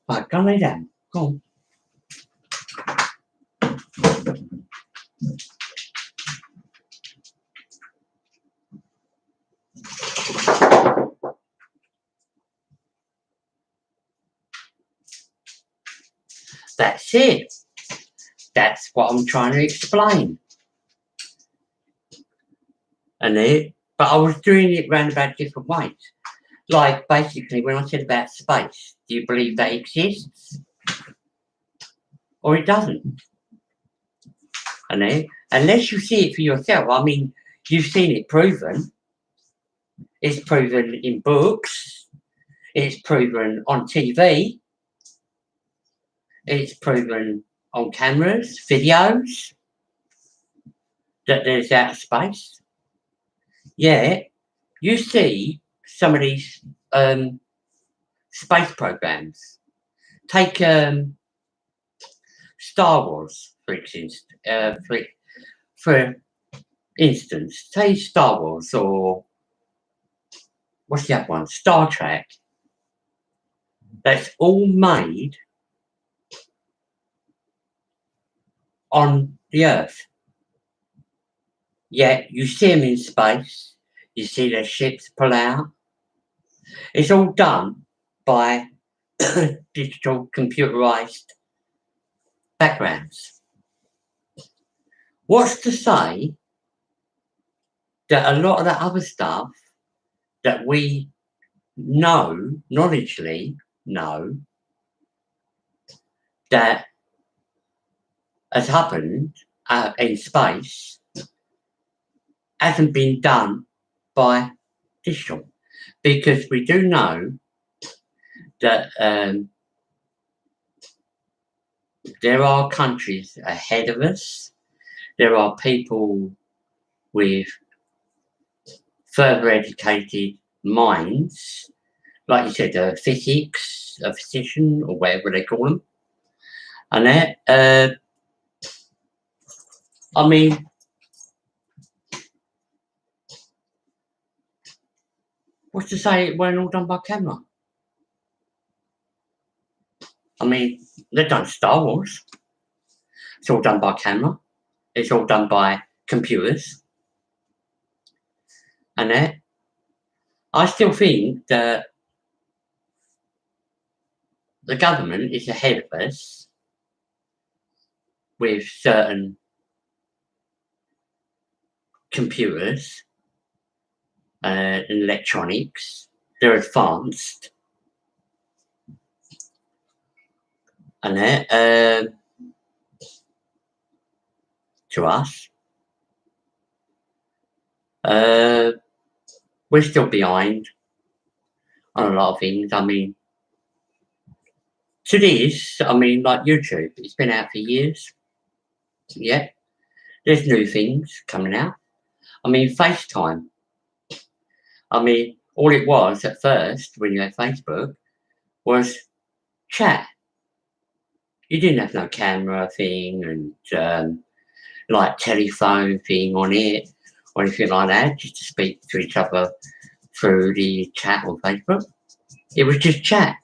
Right, go lay down. Go on. That's it. That's what I'm trying to explain. But I was doing it round about different ways. Like, basically, when I said about space, do you believe that exists? Or it doesn't? Unless you see it for yourself. I mean, you've seen it proven. It's proven in books. It's proven on TV. It's proven on cameras, videos, that there's outer space. Yeah, you see some of these space programs. Take Star Wars, for instance. Say Star Wars, or what's the other one? Star Trek. That's all made on the Earth. Yet you see them in space. You see their ships pull out. It's all done by digital computerized backgrounds. What's to say that a lot of the other stuff that we knowledgeably know, that has happened in space, hasn't been done by digital? Because we do know that there are countries ahead of us. There are people with further educated minds, like you said, a physician, or whatever they call them. And that, I mean, what's to say it weren't all done by camera? I mean, they've done Star Wars. It's all done by camera. It's all done by computers. And that, I still think that the government is ahead of us with certain computers and electronics. They're advanced. And that, to us, we're still behind on a lot of things. I mean, to this, I mean, like YouTube, it's been out for years. Yeah, there's new things coming out. I mean, FaceTime. I mean, all it was at first when you had Facebook was chat. You didn't have no camera thing and like telephone thing on it or anything like that, just to speak to each other through the chat on Facebook. It was just chat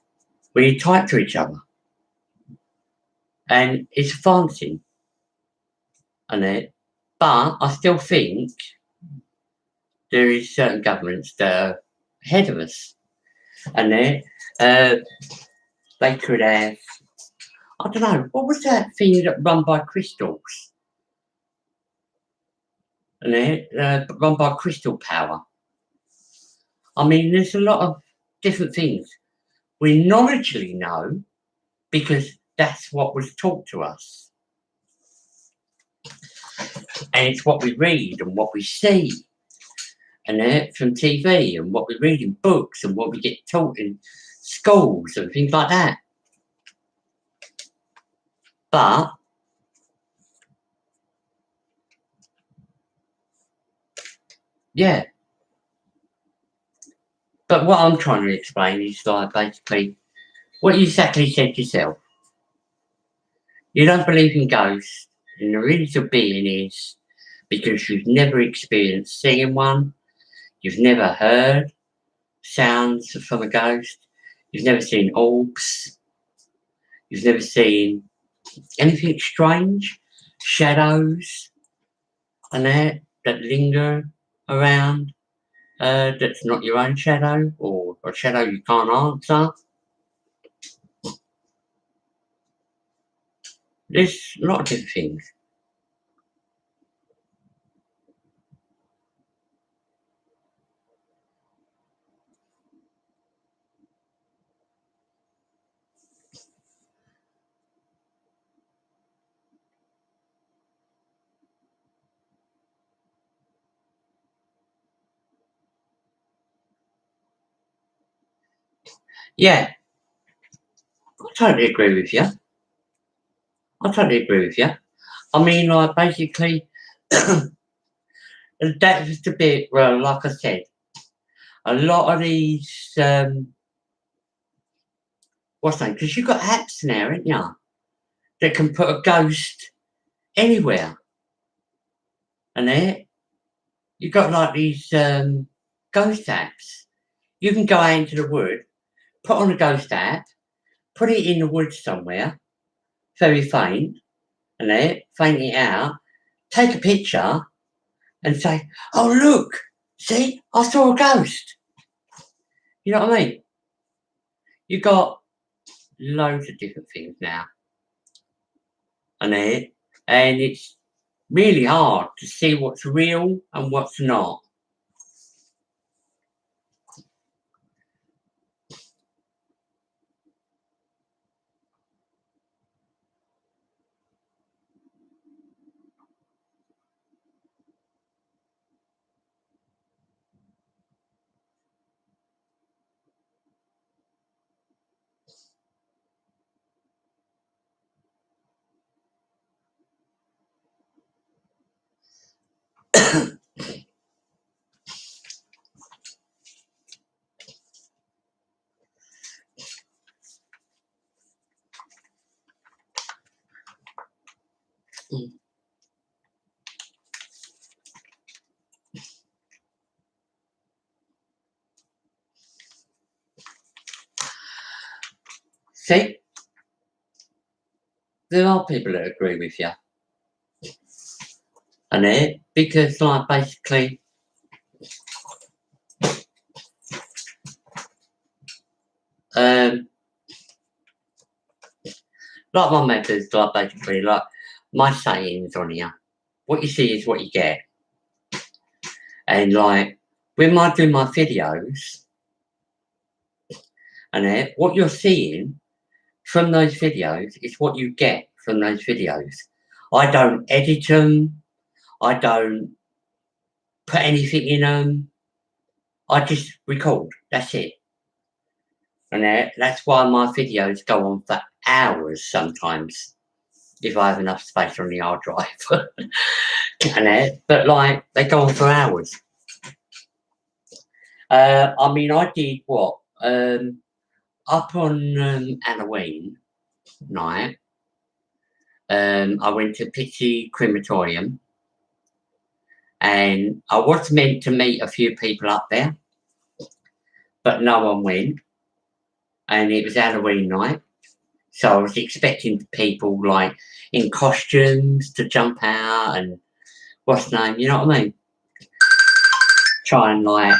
when you type to each other. And it's advancing. But I still think there is certain governments that are ahead of us. And they could have, I don't know, what was that thing that run by crystals? And run by crystal power. I mean, there's a lot of different things we knowledgeably know because that's what was taught to us. And it's what we read and what we see. And from TV and what we read in books and what we get taught in schools and things like that. But yeah. But what I'm trying to explain is like basically what you exactly said yourself. You don't believe in ghosts. And the reason being is because you've never experienced seeing one, you've never heard sounds from a ghost, you've never seen orbs, you've never seen anything strange, shadows, and that linger around. That's not your own shadow, or a shadow you can't answer. There's a lot of different things. Yeah, I totally agree with you. I totally agree with you. I mean, like, basically, that's the bit where, like I said, a lot of these, what's that? Because you've got apps now, haven't you? That can put a ghost anywhere. And there, you've got like these ghost apps. You can go out into the wood, put on a ghost app, put it in the woods somewhere, very faint, and there, faint it out, take a picture, and say, "Oh look, see, I saw a ghost." You know what I mean? You got loads of different things now, and there, and it's really hard to see what's real and what's not. Mm. See, there are people that agree with you, and it because like basically, um, like my methods, like basically, like my sayings on here. What you see is what you get, and like when I do my videos, and it, what you're seeing from those videos is what you get from those videos. I don't edit them. I don't put anything in them. I just record. That's it. And that's why my videos go on for hours sometimes, if I have enough space on the hard drive. But like they go on for hours. I mean, I did what up on Halloween night. I went to Pixie Crematorium, and I was meant to meet a few people up there, but no one went. And it was Halloween night, so I was expecting people like in costumes to jump out and what's the name, you know what I mean? Try and like,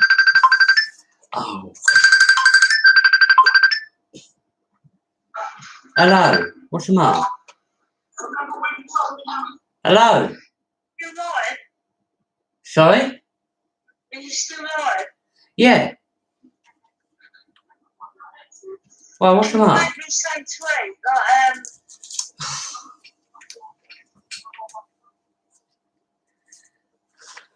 oh, hello, what's the matter? Hello, You're alive? sorry? Are you still alive? Yeah. Well, what's the You matter? made me say to him, like,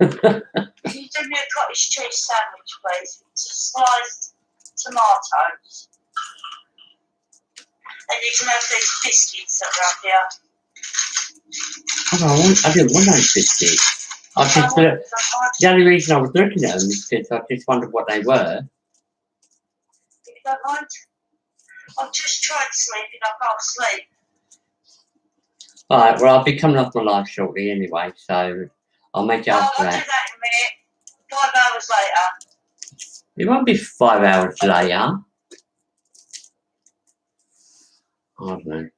can you do me a cottage cheese sandwich, please? It's sliced tomatoes. And you can have these biscuits that are up here. I didn't want those biscuits. I just the only reason I was looking at them is because I just wondered what they were. If you don't mind. I've just tried sleeping, I can't sleep. Alright, well, I'll be coming off my live shortly anyway, so I'll make it Oh, up I'll for do that. that in a minute. 5 hours later. It won't be 5 hours later. I don't know.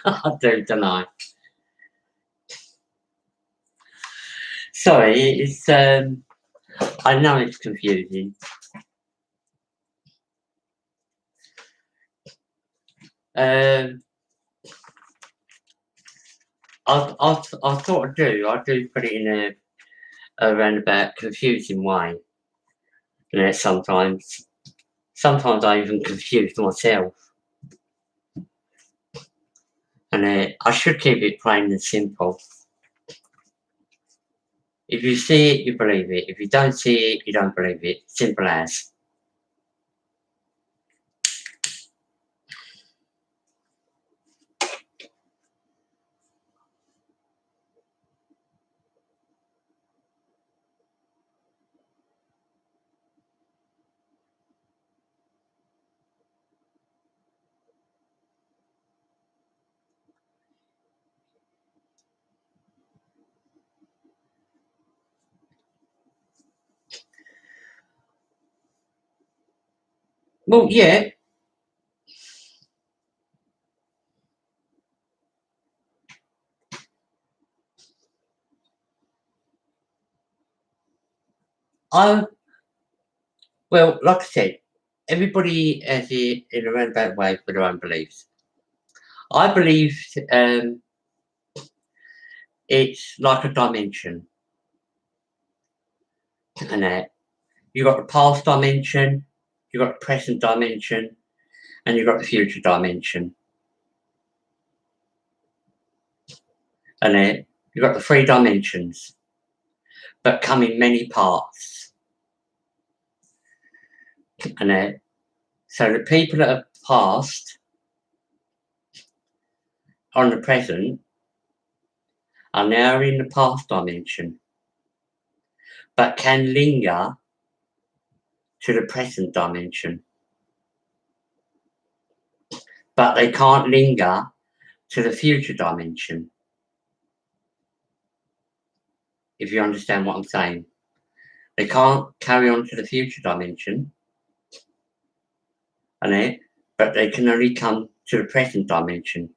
I don't know. Sorry, it's I know it's confusing. I sort of do. I do put it in a roundabout confusing way. You know, sometimes I even confuse myself. And I should keep it plain and simple. If you see it, you believe it. If you don't see it, you don't believe it. Simple as. Well, yeah. Well, like I said, everybody has it in a roundabout way for their own beliefs. I believe it's like a dimension. And you've got the past dimension, you've got the present dimension, and you've got the future dimension. And you've got the 3 dimensions, but come in many parts. And so the people that are past on the present are now in the past dimension, but can linger to the present dimension. But they can't linger to the future dimension. If you understand what I'm saying. They can't carry on to the future dimension, but they can only come to the present dimension.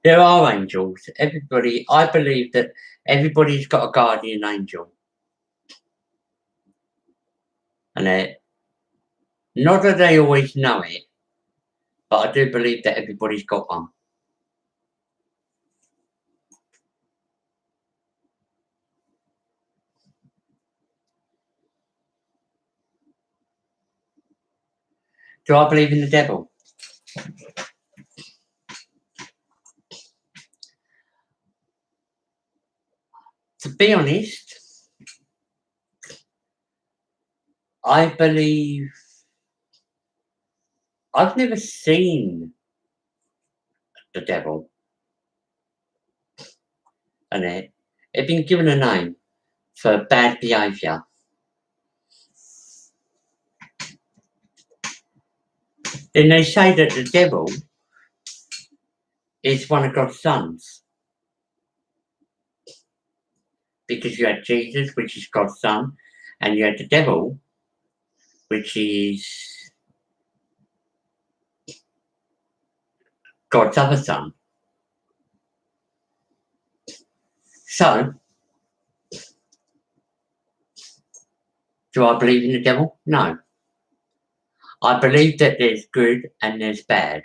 There are angels. I believe that everybody's got a guardian angel. And not that they always know it, but I do believe that everybody's got one. Do I believe in the devil? To be honest, I believe I've never seen the devil. And it's been given a name for bad behaviour. Then they say that the devil is one of God's sons. Because you had Jesus, which is God's son, and you had the devil, which is God's other son. So, do I believe in the devil? No. I believe that there's good and there's bad.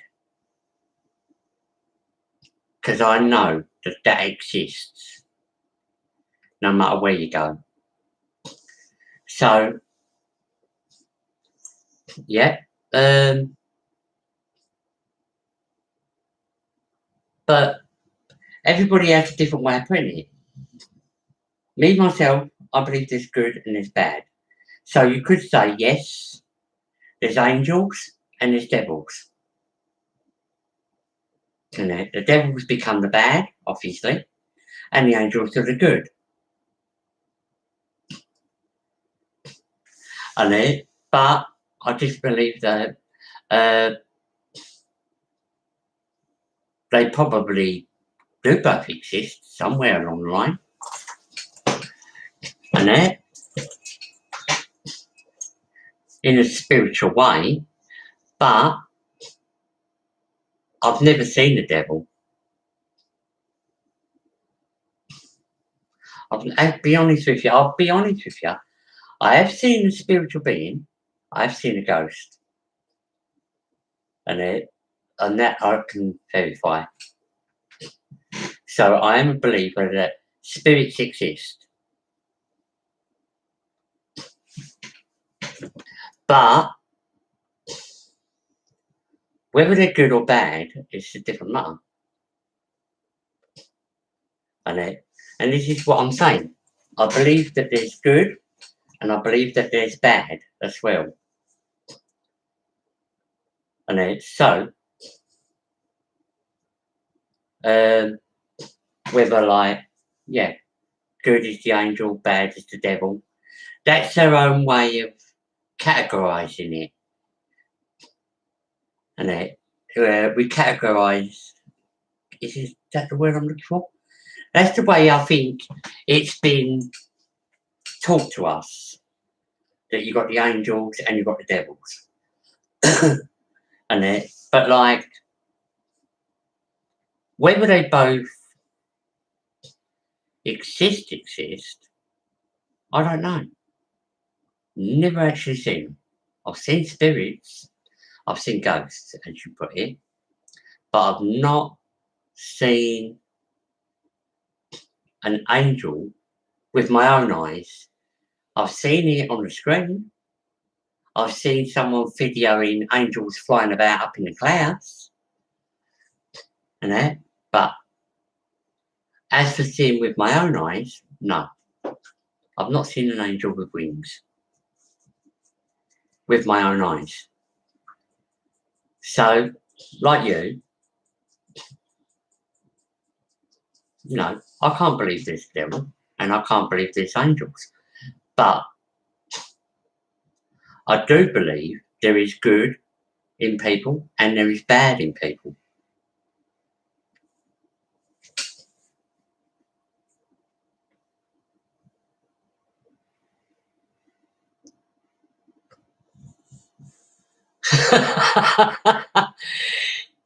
Because I know that that exists. No matter where you go. So, yeah. But everybody has a different way of putting it. Me, myself, I believe there's good and there's bad. So you could say, yes, there's angels and there's devils. And the devils become the bad, obviously, and the angels are the good. But I just believe that they probably do both exist somewhere along the line. And in a spiritual way, but I've never seen the devil. I'll be honest with you. I have seen a spiritual being. I've seen a ghost. And that I can verify. So I am a believer that spirits exist. But whether they're good or bad is a different matter. And this is what I'm saying. I believe that there's good and I believe that there's bad as well. So whether good is the angel, bad is the devil, that's their own way of categorizing it. We categorize, is that the word I'm looking for? That's the way I think it's been taught to us, that you've got the angels and you've got the devils. But whether they both exist, I don't know. Never actually seen them. I've seen spirits, I've seen ghosts, as you put it, but I've not seen an angel with my own eyes. I've seen it on the screen. I've seen someone videoing angels flying about up in the clouds. But as for seeing with my own eyes, no. I've not seen an angel with wings. With my own eyes. So, like you, no, I can't believe there's devil and I can't believe there's angels. But I do believe there is good in people and there is bad in people.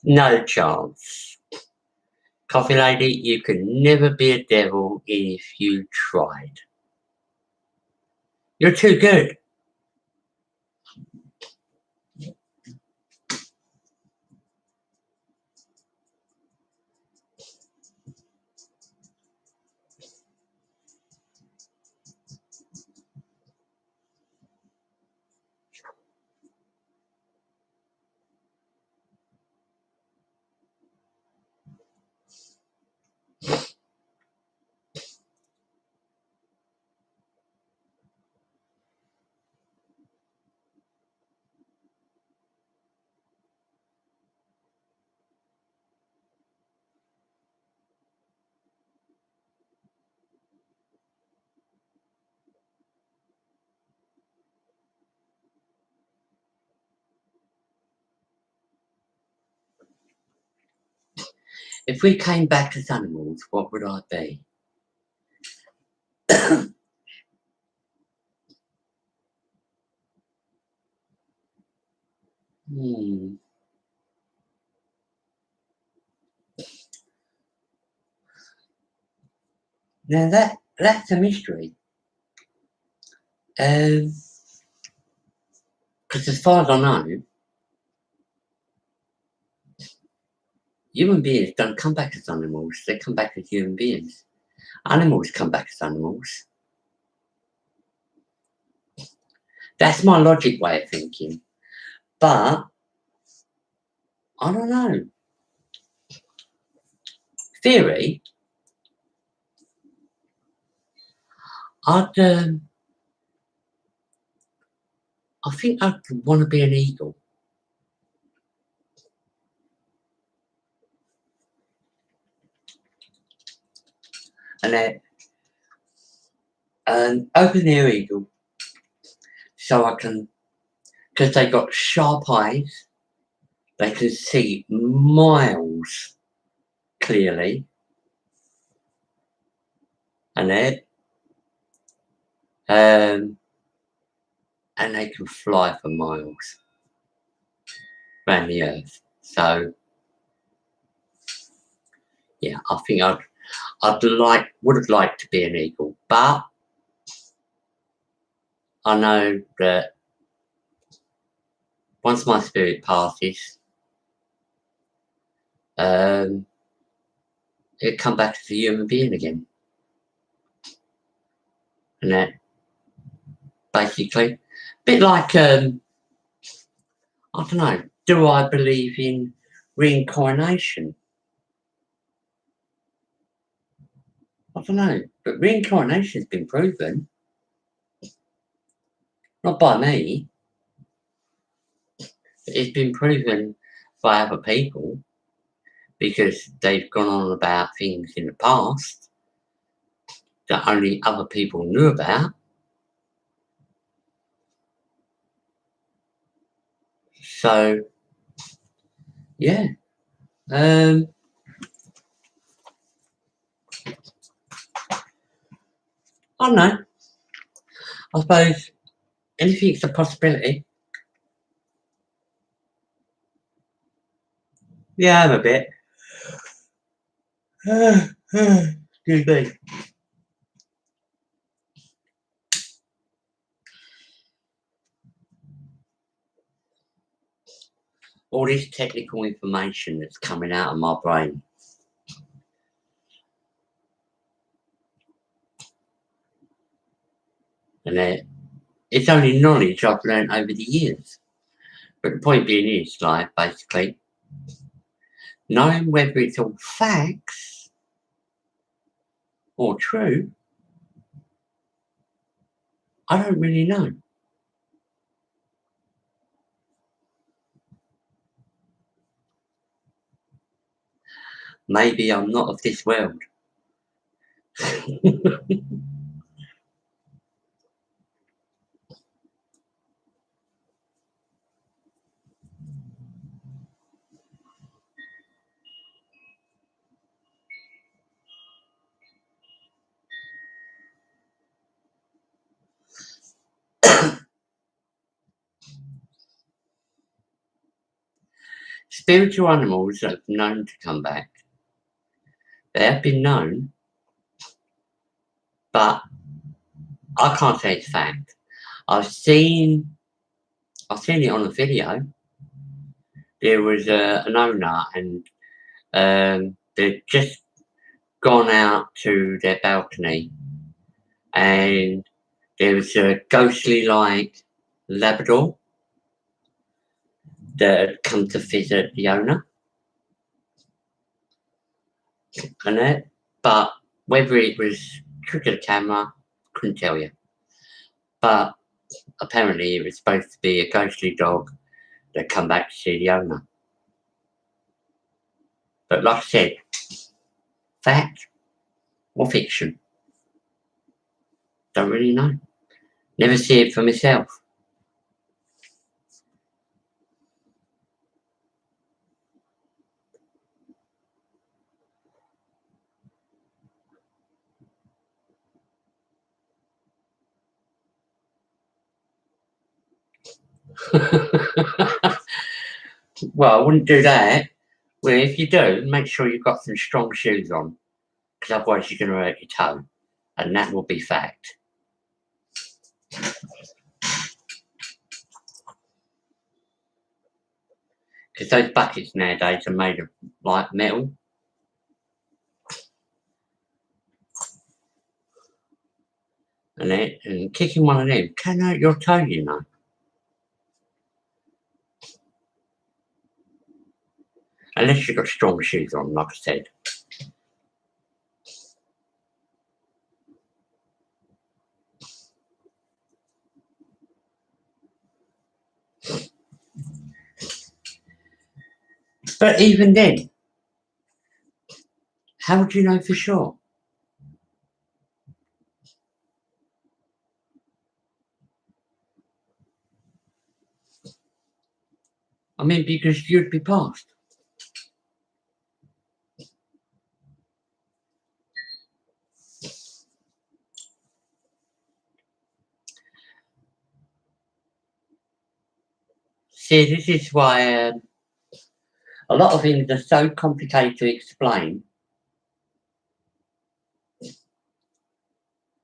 No chance. Coffee lady, you can never be a devil if you tried. You're too good. If we came back as animals, what would I be? Now that's a mystery. Because as far as I know, human beings don't come back as animals, they come back as human beings. Animals come back as animals. That's my logic way of thinking. But I don't know. theory, I think I'd want to be an eagle. And an open air eagle, so I can, because they got sharp eyes, they can see miles clearly, and and they can fly for miles around the earth. So yeah, I think would have liked to be an eagle, but I know that once my spirit passes, it'll come back as a human being again. And that basically, a bit like, I don't know, do I believe in reincarnation? I don't know, but reincarnation's been proven. Not by me. It's been proven by other people because they've gone on about things in the past that only other people knew about. So, yeah. I don't know. I suppose anything's a possibility. Yeah, I'm a bit. Excuse me. All this technical information that's coming out of my brain. And it's only knowledge I've learned over the years. But the point being is, like, basically, knowing whether it's all facts or true, I don't really know. Maybe I'm not of this world. Spiritual animals have known to come back. They have been known, but I can't say it's fact. I've seen it on a video. There was an owner, and they'd just gone out to their balcony, and there was a ghostly like Labrador that had come to visit the owner. But whether it was true to the camera, couldn't tell you. But apparently it was supposed to be a ghostly dog that come back to see the owner. But like I said, fact or fiction? Don't really know. Never see it for myself. Well, I wouldn't do that. Well, if you do, make sure you've got some strong shoes on, because otherwise you're going to hurt your toe, and that will be fact. Because those buckets nowadays are made of like metal. And kicking one of them can hurt your toe, you know. Unless you've got strong shoes on, like I said. But even then, how do you know for sure? I mean, because you'd be past. See, this is why a lot of things are so complicated to explain.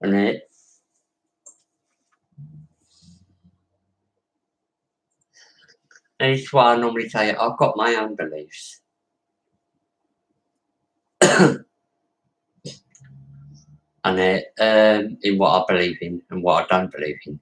And it's why I normally say I've got my own beliefs. And in what I believe in and what I don't believe in.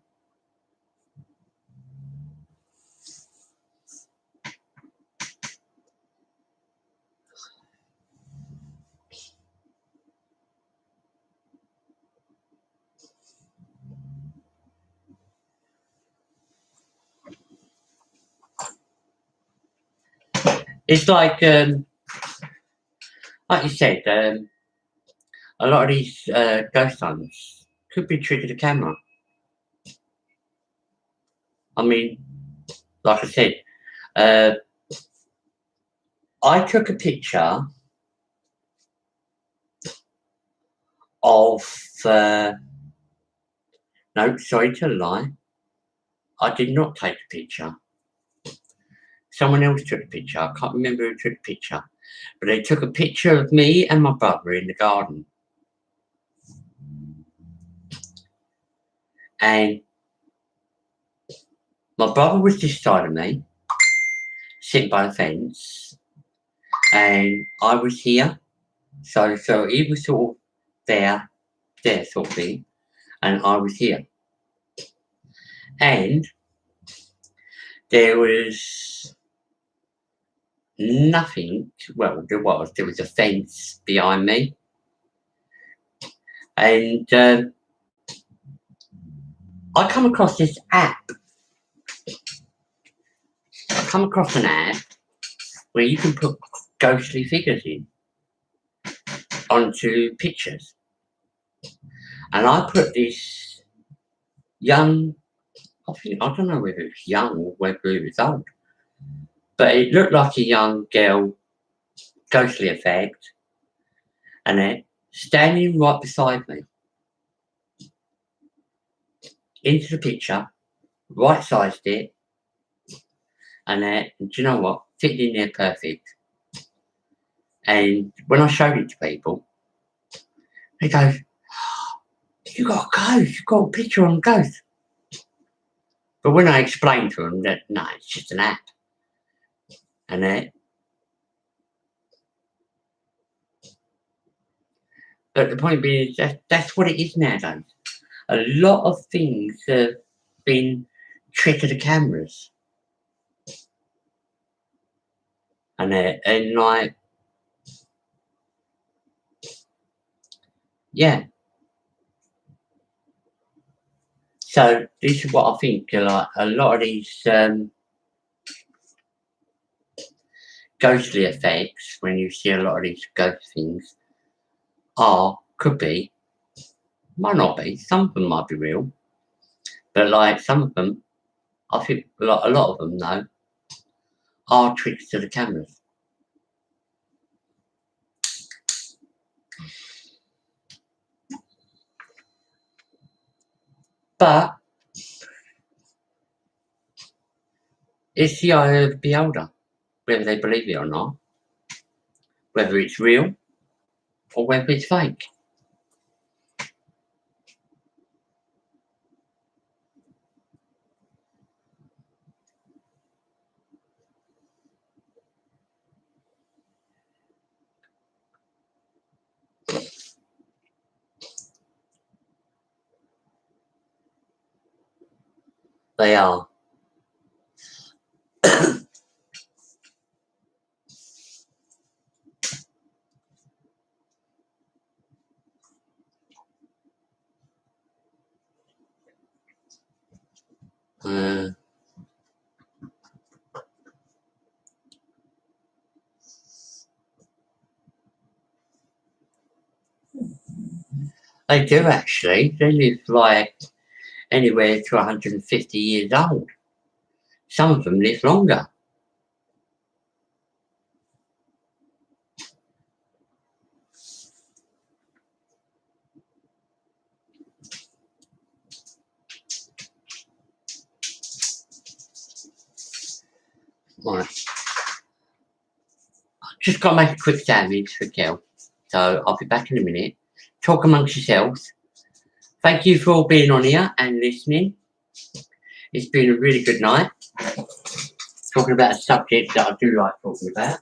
It's like you said, a lot of these ghost hunts could be tricked to the camera. I mean, like I said, I took a picture of. No, sorry to lie. I did not take a picture. Someone else took a picture. I can't remember who took a picture. But they took a picture of me and my brother in the garden. And my brother was this side of me, sitting by the fence. And I was here. So he was sort of there sort of thing. And I was here. And there was nothing. Well, there was a fence behind me. And I come across this app. I come across an app where you can put ghostly figures in onto pictures. And I put this young, I don't know whether it was young or whether it was old, but it looked like a young girl, ghostly effect, and it standing right beside me. Into the picture, right sized it, and do you know what? Fitted in there perfect. And when I showed it to people, they go, "You got a ghost, you got a picture on a ghost." But when I explained to them that no, it's just an app, and but the point being is that's what it is nowadays. A lot of things have been tricked to the cameras, and like yeah. So this is what I think. Like a lot of these ghostly effects, when you see a lot of these ghost things, could be, might not be. Some of them might be real, but like some of them, I think a lot of them though are tricks to the cameras. But it's the eye of the beholder, whether they believe it or not, whether it's real or whether it's fake. They are. Uh, They do actually. They live like anywhere to 150 years old. Some of them live longer. Right. Just got to make a quick sandwich for Kel. So I'll be back in a minute. Talk amongst yourselves. Thank you for all being on here and listening. It's been a really good night. Talking about a subject that I do like talking about.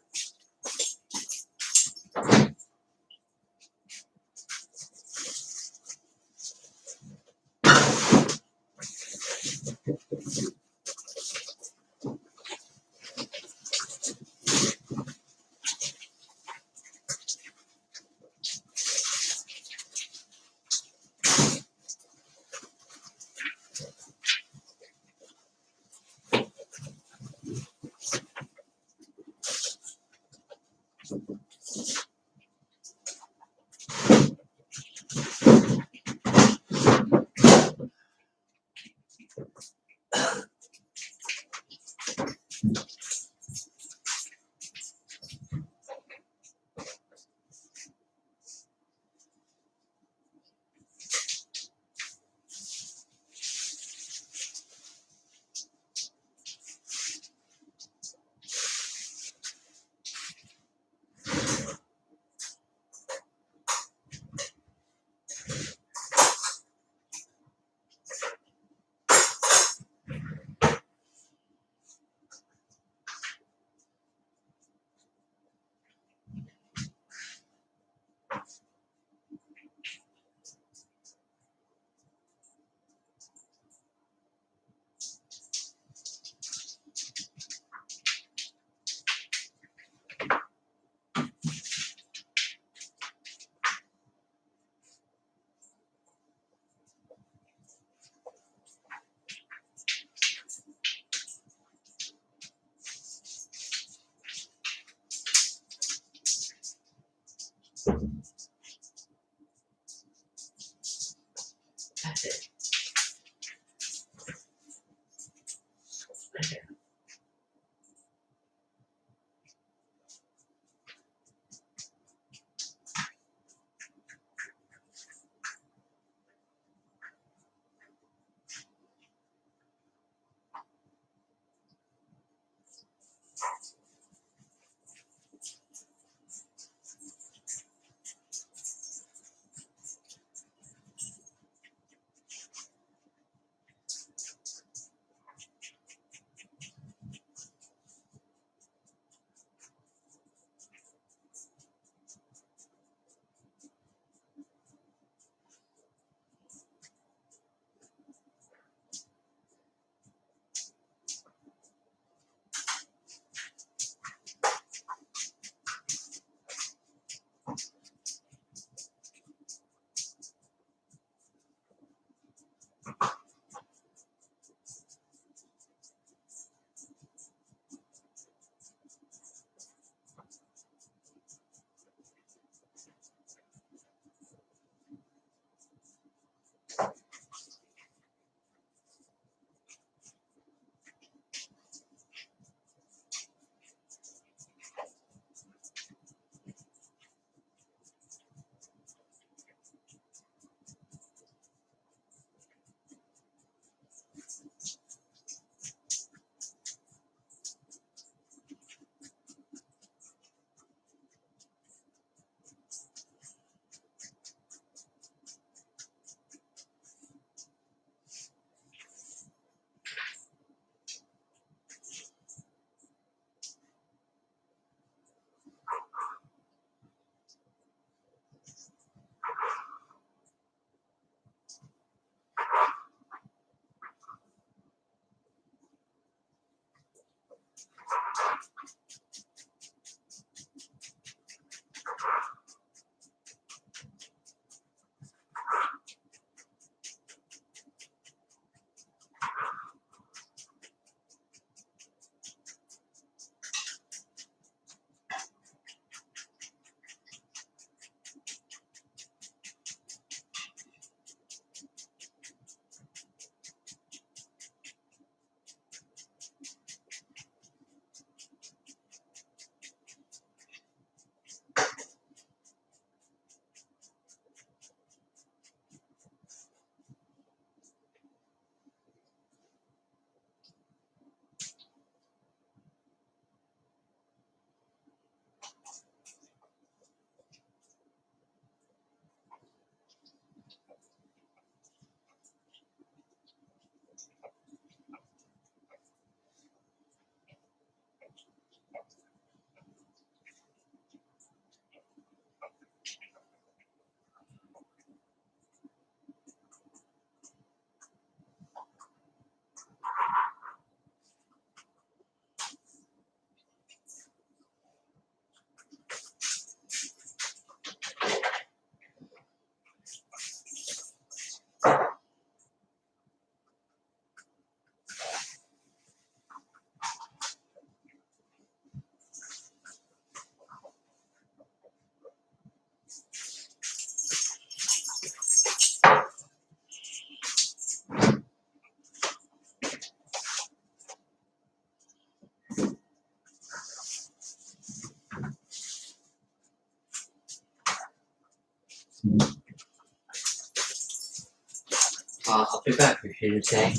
I'll be back with you in a sec.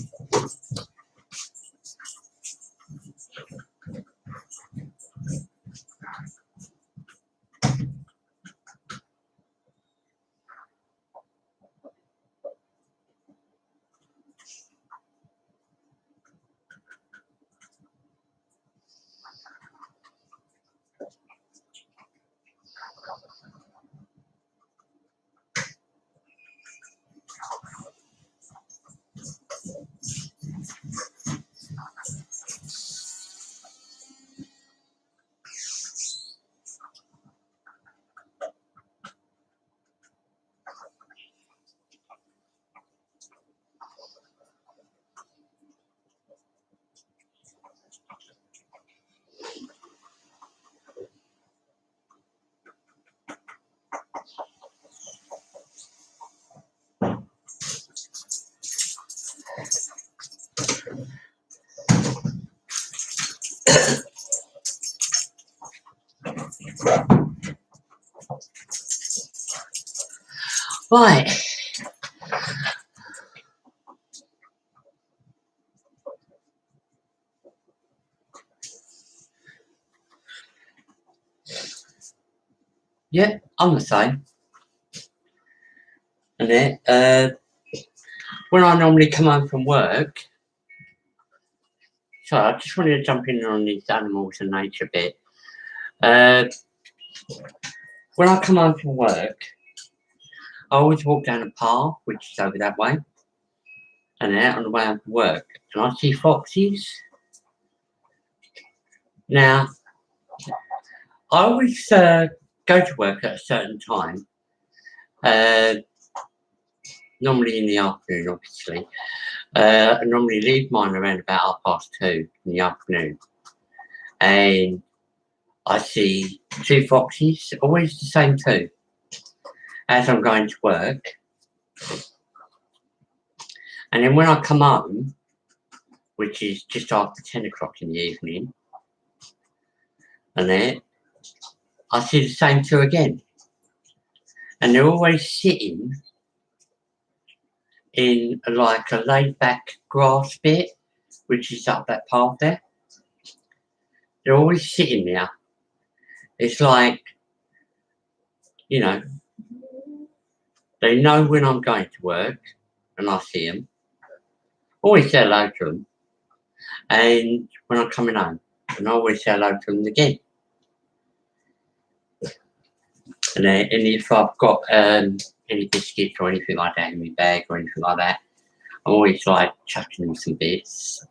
Right. Yeah, I'm the same. And then, when I normally come home from work, so I just wanted to jump in on these animals and nature bit. When I come home from work, I always walk down a path, which is over that way, and then on the way home from work, and I see foxes. Now, I always go to work at a certain time, normally in the afternoon, obviously. I normally leave mine around about 2:30 in the afternoon, and I see 2 foxes, always the same 2, as I'm going to work. And then when I come home, which is just after 10 o'clock in the evening, and then I see the same 2 again. And they're always sitting in like a laid back grass bit, which is up that path there. They're always sitting there. It's like, you know, they know when I'm going to work and I see them. Always say hello to them. And when I'm coming home, and I always say hello to them again. And if I've got any biscuits or anything like that in my bag or anything like that, I'm always like chucking them some bits.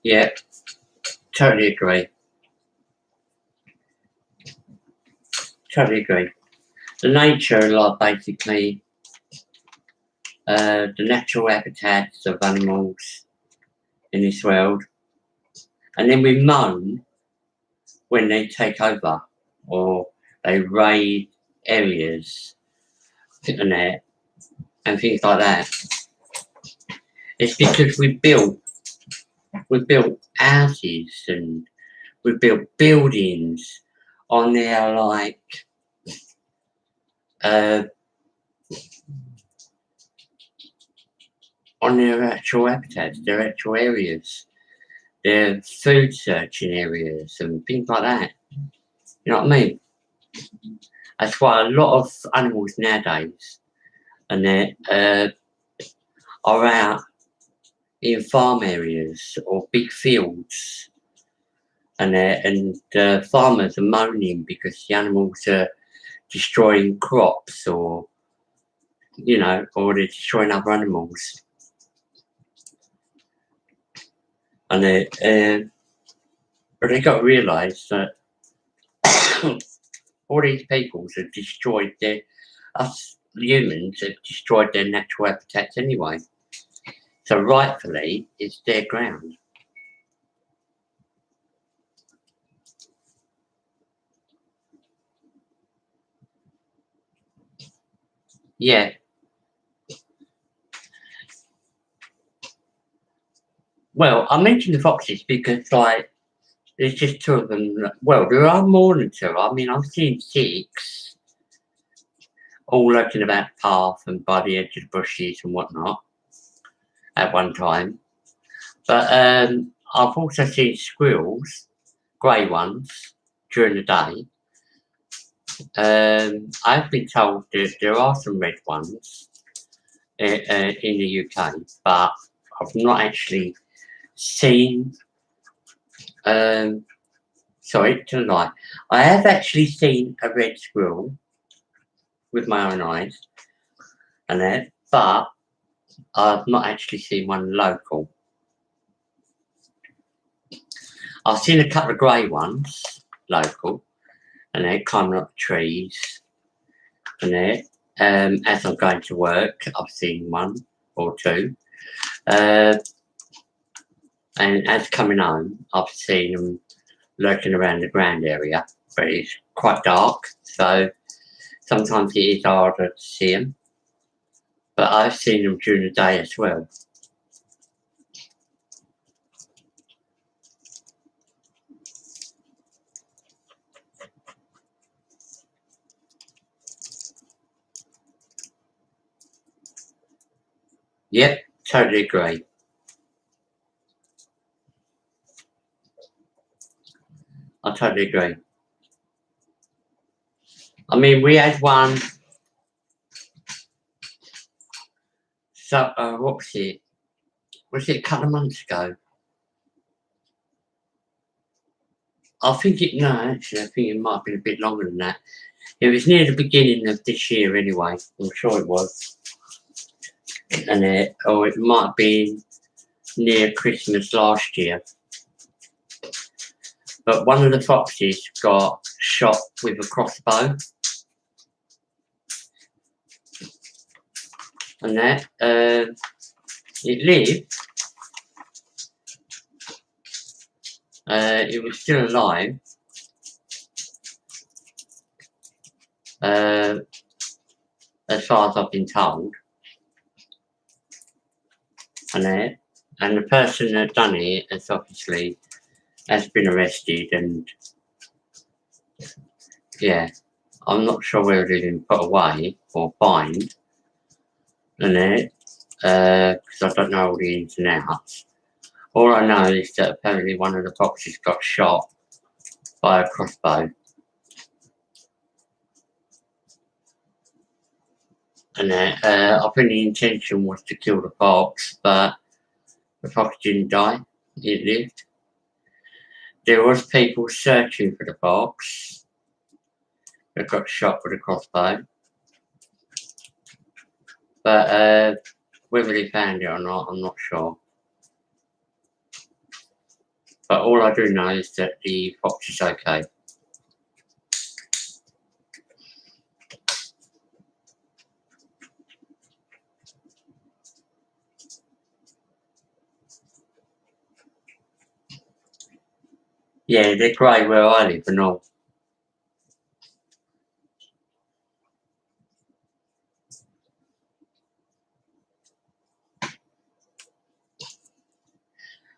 Yeah, totally agree. Totally agree. The nature, like basically, the natural habitats of animals in this world, and then we moan when they take over or they raid areas and things like that. It's because we built houses and we built buildings on their like on their actual habitats, their actual areas, their food searching areas and things like that. You know what I mean? That's why a lot of animals nowadays and they are out in farm areas or big fields, and farmers are moaning because the animals are destroying crops or or they're destroying other animals. And but they got to realise that all these peoples have destroyed us humans have destroyed their natural habitats anyway. So rightfully, it's their ground. Yeah. Well, I mentioned the foxes because, like, there's just two of them. Well, there are more than two. I mean, I've seen six, all lurking about the path and by the edge of the bushes and whatnot at one time. But I've also seen squirrels, grey ones, during the day. I've been told that there are some red ones in the UK, but I've not actually seen. Sorry, to lie. I have actually seen a red squirrel with my own eyes, and that, but I've not actually seen one local. I've seen a couple of grey ones local, and they're climbing up the trees, and they're as I'm going to work, I've seen one or two. And as coming home, I've seen them lurking around the ground area, but it's quite dark, so sometimes it is harder to see them. But I've seen them during the day as well. Yep, totally agree. I totally agree. I mean, we had one. So, what was it? Was it a couple of months ago? I think it. No, actually, I think it might have been a bit longer than that. It was near the beginning of this year, anyway. I'm sure it was, and or it might have been near Christmas last year. But one of the foxes got shot with a crossbow, and that it lived. It was still alive. As far as I've been told, and the person that done it has been arrested, and yeah, I'm not sure whether they've been put away or fined, and because I don't know all the ins and outs. All I know is that apparently one of the foxes got shot by a crossbow, and I think the intention was to kill the fox, but the fox didn't die; it lived. There was people searching for the fox that got shot with a crossbow, but whether they found it or not, I'm not sure. But all I do know is that the fox is okay. Yeah, they're grey where I live and all.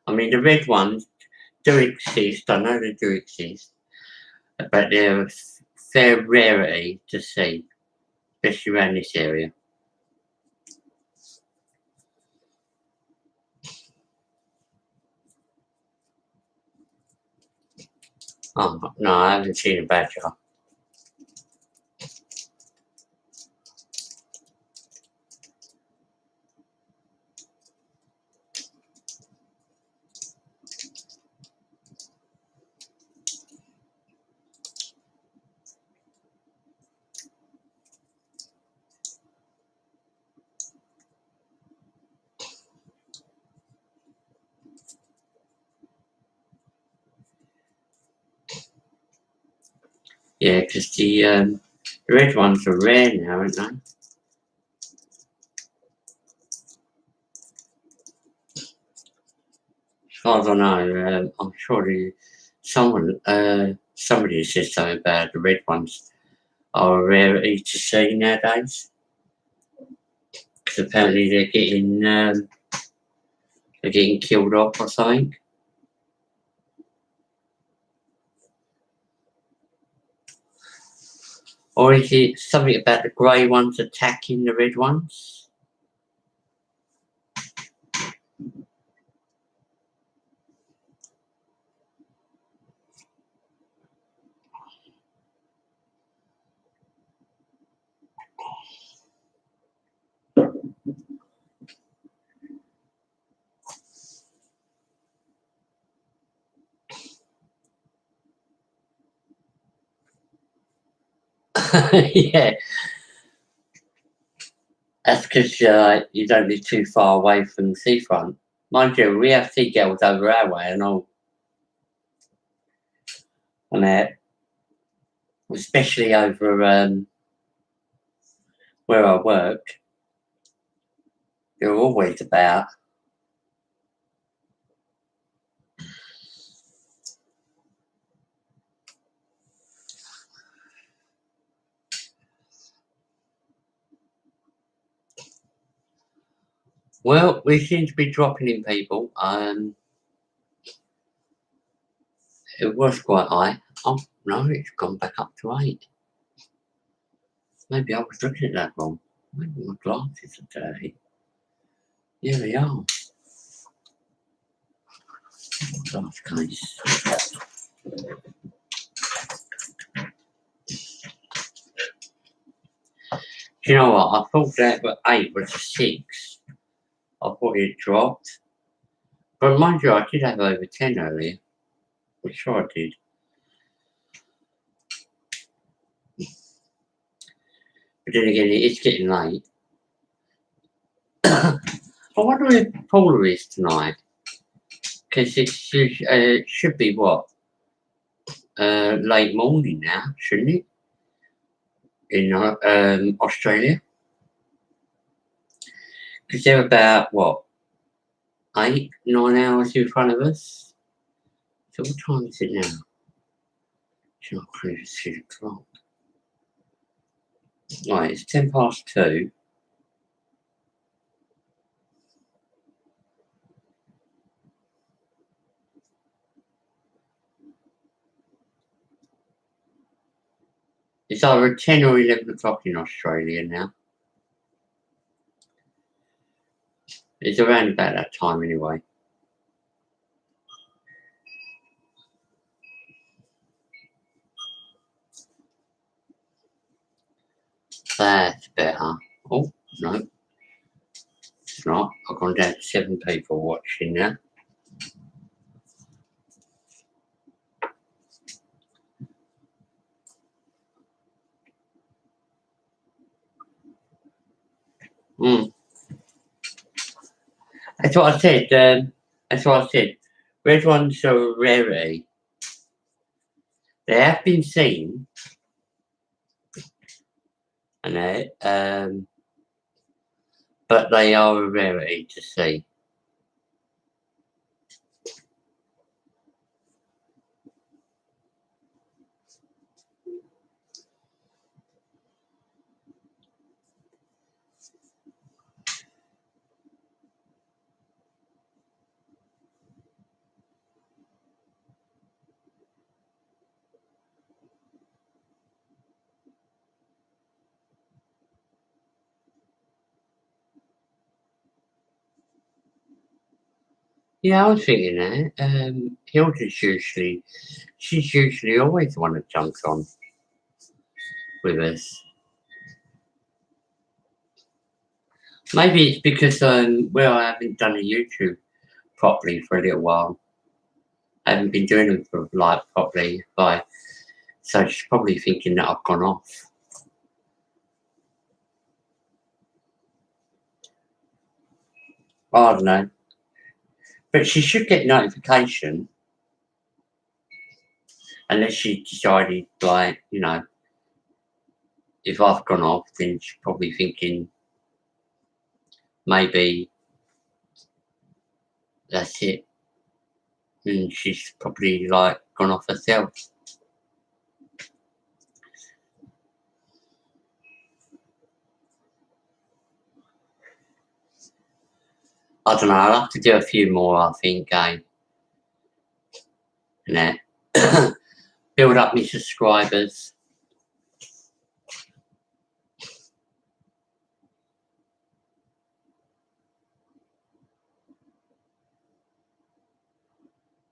I mean, the red ones do exist. I know they do exist, but they're a fair rarity to see, especially around this area. Oh, no, I haven't seen a badger. Yeah, because the red ones are rare now, aren't they? As far as I know, I'm sure somebody said something about the red ones are a rarity to see nowadays. Because apparently they're getting killed off or something. Or is it something about the grey ones attacking the red ones? Yeah. That's because you don't live too far away from the seafront. Mind you, we have seagulls over our way and all. And especially over where I work, they're always about. Well, we seem to be dropping in people. It was quite high. Oh, no, it's gone back up to 8. Maybe I was looking at that wrong. Maybe my glasses are dirty. Here they are. Glass case. Do you know what? I thought that 8 was a 6. I thought it dropped. But mind you, I did have over 10 earlier. I'm sure I did. But then again, it is getting late. I wonder if Paula is tonight. Because it should be what? Late morning now, shouldn't it? In Australia. Because they're about, what? 8, 9 hours in front of us. So what time is it now? It's not clear to see the clock. Right, it's 10 past 2. It's either 10 or 11 o'clock in Australia now. It's around about that time anyway. That's better. Oh, no. It's not. I've gone down to 7 people watching now. That's what I said. That's what I said. Red ones are a rarity. They have been seen, and but they are a rarity to see. Yeah, I was thinking that. Hilda's she's usually always the one that jumps on with us. Maybe it's because well, I haven't done a YouTube properly for a little while. I haven't been doing it for like properly, so she's probably thinking that I've gone off. I don't know, but she should get notification unless she decided, like, if I've gone off, then she's probably thinking maybe that's it, and she's probably like gone off herself. I don't know, I'll have to do a few more, I think, and build up my subscribers.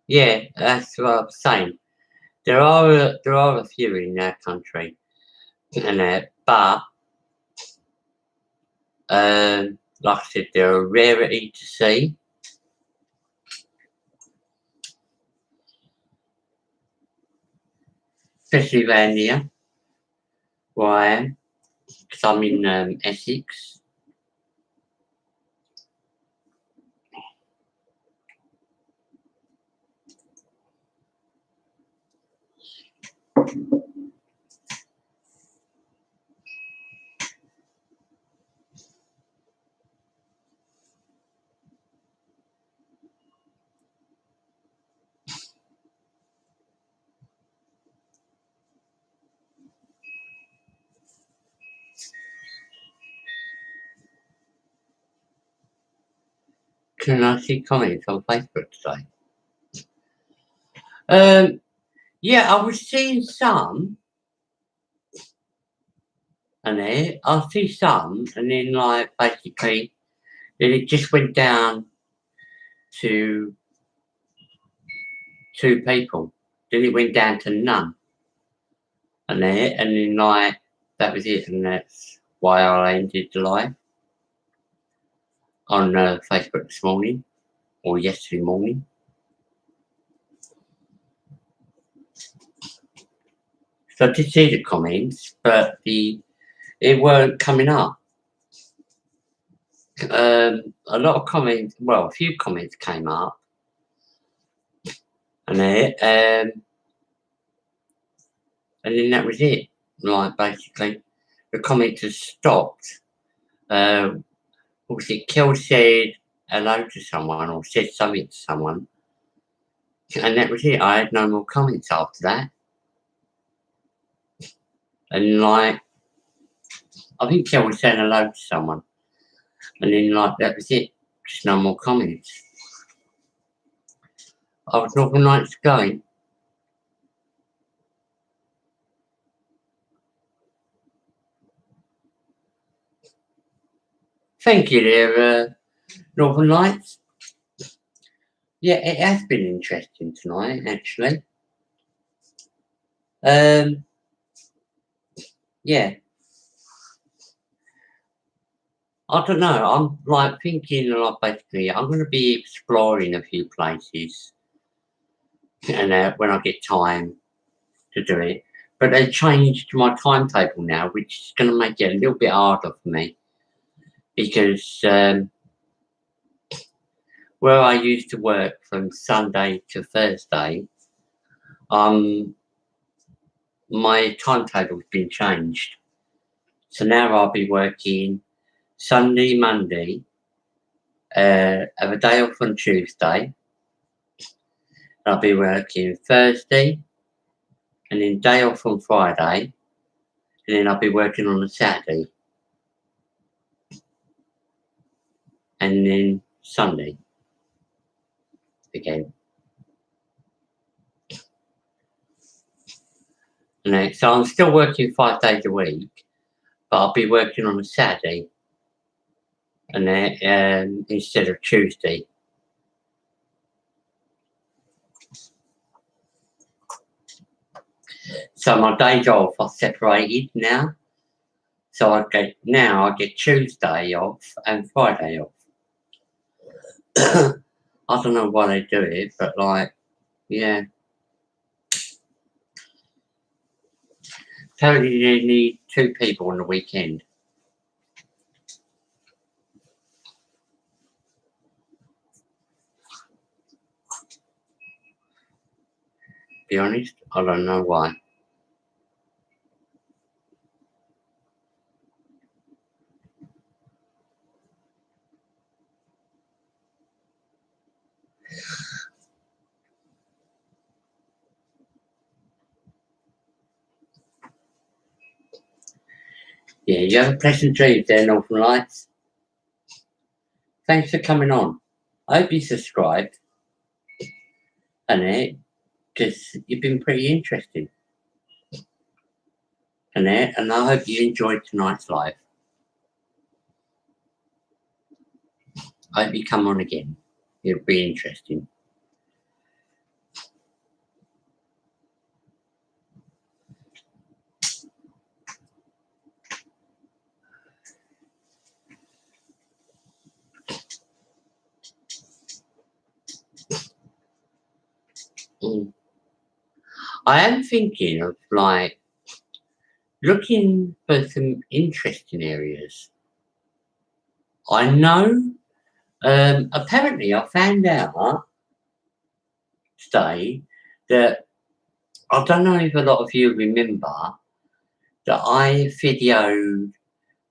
Yeah, that's what I'm saying. There are a few in our country, but like I said, they're a rarity to see. Especially around here, where I am, because I'm in Essex. Can I see comments on Facebook today? Yeah, I was seeing some, and I'll see some, and then like basically, then it just went down to 2 people. Then it went down to none, and then like that was it, and that's why I ended the live on Facebook this morning or yesterday morning. So I did see the comments, but it weren't coming up. A lot of comments, well, a few comments came up, and then that was it. Like basically, the comments had stopped. Was it Kel said hello to someone or said something to someone, and that was it. I had no more comments after that. And like, I think Kel was saying hello to someone, and then like that was it. Just no more comments. I was Northern Lights going. Thank you there, Northern Lights. Yeah, it has been interesting tonight, actually. Yeah. I don't know. I'm like thinking, like basically, I'm going to be exploring a few places, and when I get time to do it. But they changed my timetable now, which is going to make it a little bit harder for me because where I used to work from Sunday to Thursday, my timetable's been changed. So now I'll be working Sunday, Monday, have a day off on Tuesday. I'll be working Thursday, and then day off on Friday, and then I'll be working on a Saturday, and then Sunday again. And so I'm still working 5 days a week, but I'll be working on a Saturday, and then instead of Tuesday. So my days off are separated now. So I get Tuesday off and Friday off. I don't know why they do it, but like, yeah. Apparently they need 2 people on the weekend. Be honest, I don't know why. Yeah, you have a pleasant dream there, Northern Lights. thanks for coming on. I hope you subscribed, and because you've been pretty interesting, and I hope you enjoyed tonight's live. I hope you come on again. It'll be interesting. I am thinking of like looking for some interesting areas. I know, apparently I found out today that, I don't know if a lot of you remember, that I videoed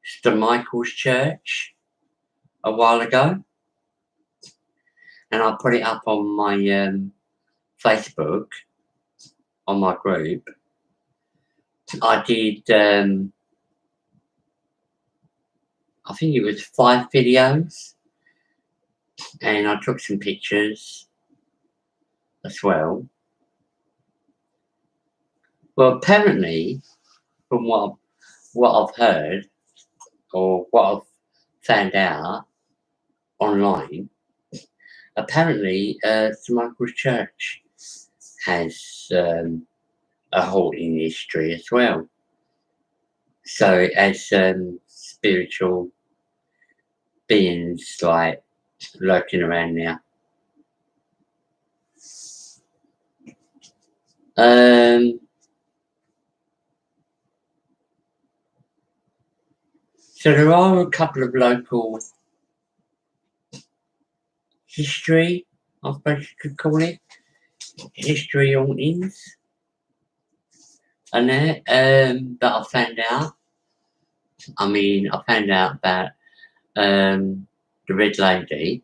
St Michael's Church a while ago, and I put it up on my Facebook, on my group. I did, I think it was 5 videos, and I took some pictures as well. Well, apparently, from what I've heard, or what I've found out online, apparently St Michael's Church has a haunting history as well. So it has spiritual beings like lurking around there. So there are a couple of local history, I suppose you could call it, history hauntings, and that I found out. I mean, I found out about the Red Lady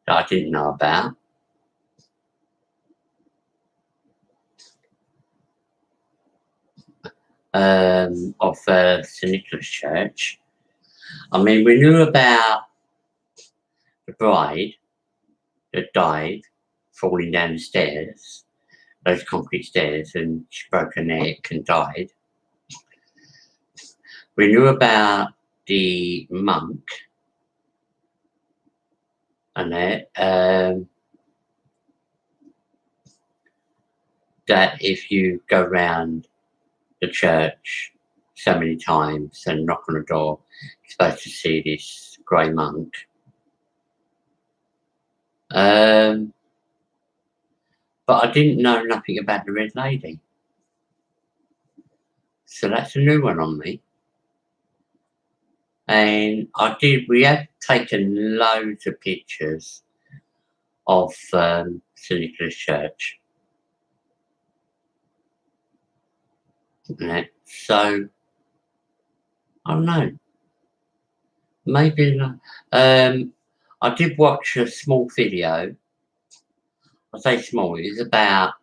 that I didn't know about. Of St Nicholas Church. I mean, we knew about the bride that died falling down the stairs, those concrete stairs, and she broke her neck and died. We knew about the monk and that if you go round the church so many times and knock on the door, you're supposed to see this grey monk. But I didn't know nothing about the Red Lady. So that's a new one on me. And we have taken loads of pictures of St Nicholas Church. So, I don't know. Maybe not. I did watch a small video. I say small, it was about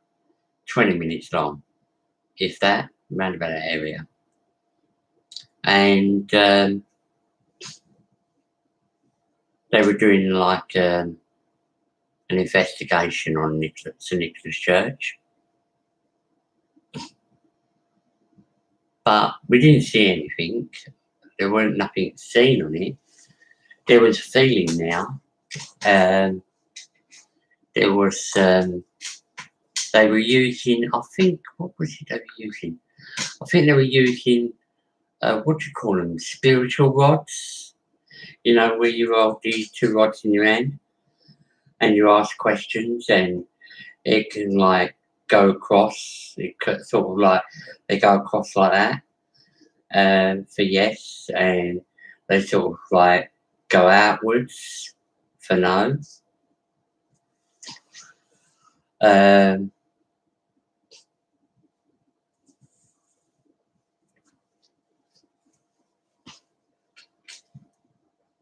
20 minutes long, if that, around about that area. And they were doing like an investigation on St Nicholas Church. But we didn't see anything. There weren't nothing seen on it. There was a feeling now. There was, they were using, I think, what was it they were using? I think they were using, what do you call them, spiritual rods? You know, where you hold these 2 rods in your hand and you ask questions and it can like go across, it could sort of like, they go across like that for yes, and they sort of like go outwards for no.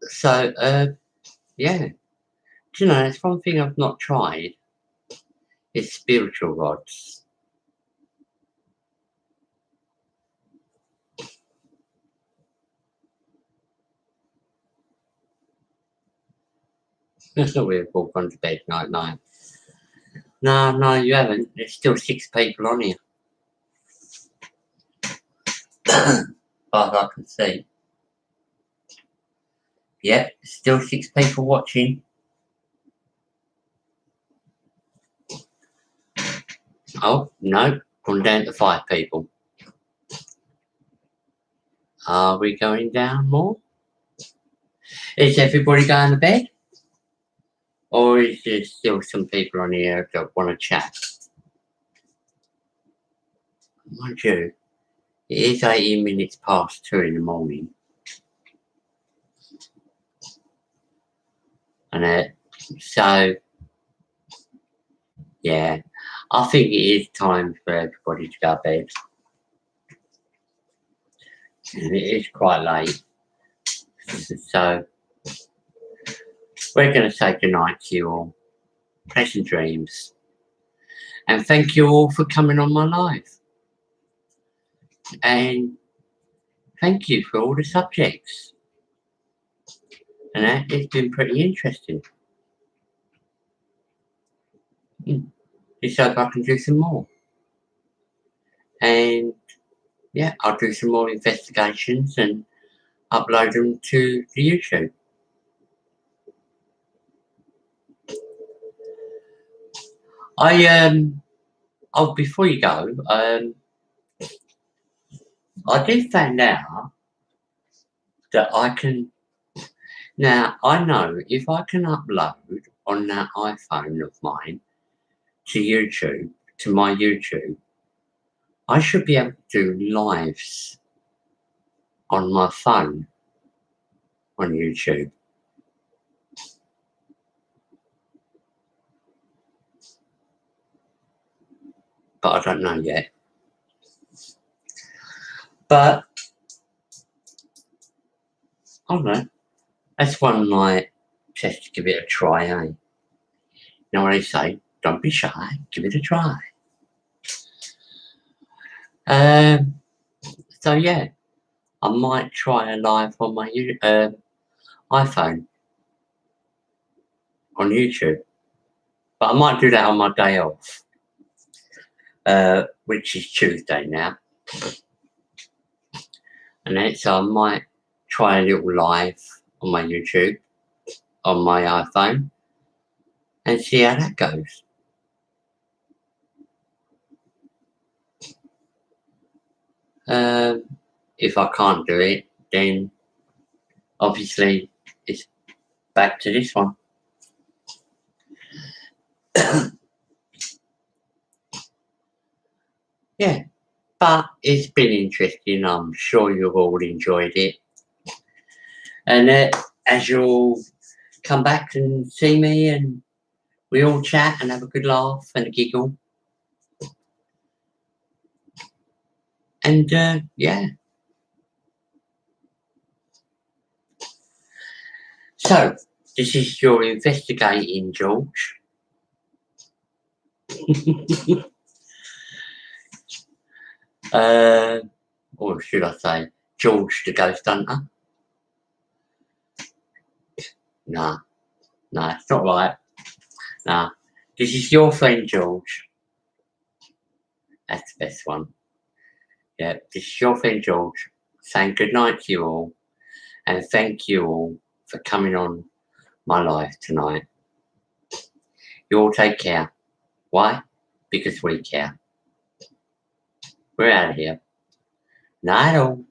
So, yeah, do you know, it's one thing I've not tried, is spiritual rods. We've all gone to bed night. No, you haven't. There's still 6 people on here. But I can see. Yep, still 6 people watching. Oh, no, gone down to 5 people. Are we going down more? Is everybody going to bed? Or is there still some people on here that want to chat? Mind you, it is 18 minutes past 2 in the morning. And so, yeah, I think it is time for everybody to go to bed. And it is quite late. So, we're going to say goodnight to you all. Pleasant dreams. And thank you all for coming on my live. And thank you for all the subjects. And that has been pretty interesting. Let's hope I can do some more. And yeah, I'll do some more investigations and upload them to the YouTube. Before you go, I did find out that I can, now I know if I can upload on that iPhone of mine to YouTube, to my YouTube, I should be able to do lives on my phone on YouTube. But I don't know yet. But I don't know. That's one night just to give it a try, eh? You know what they say? Don't be shy, give it a try. So yeah, I might try a live on my iPhone on YouTube. But I might do that on my day off. Which is Tuesday now. And then so I might try a little live on my YouTube, on my iPhone, and see how that goes. If I can't do it, then obviously it's back to this one. Yeah, but it's been interesting. I'm sure you've all enjoyed it. And as you'll come back and see me and we all chat and have a good laugh and a giggle. And yeah. So, this is your investigating George. Or should I say George the Ghost Hunter? Nah, it's not right. Nah, this is your friend George. That's the best one. Yeah, this is your friend George saying good night to you all and thank you all for coming on my live tonight. You all take care. Why? Because we care. We're out of here. Night all.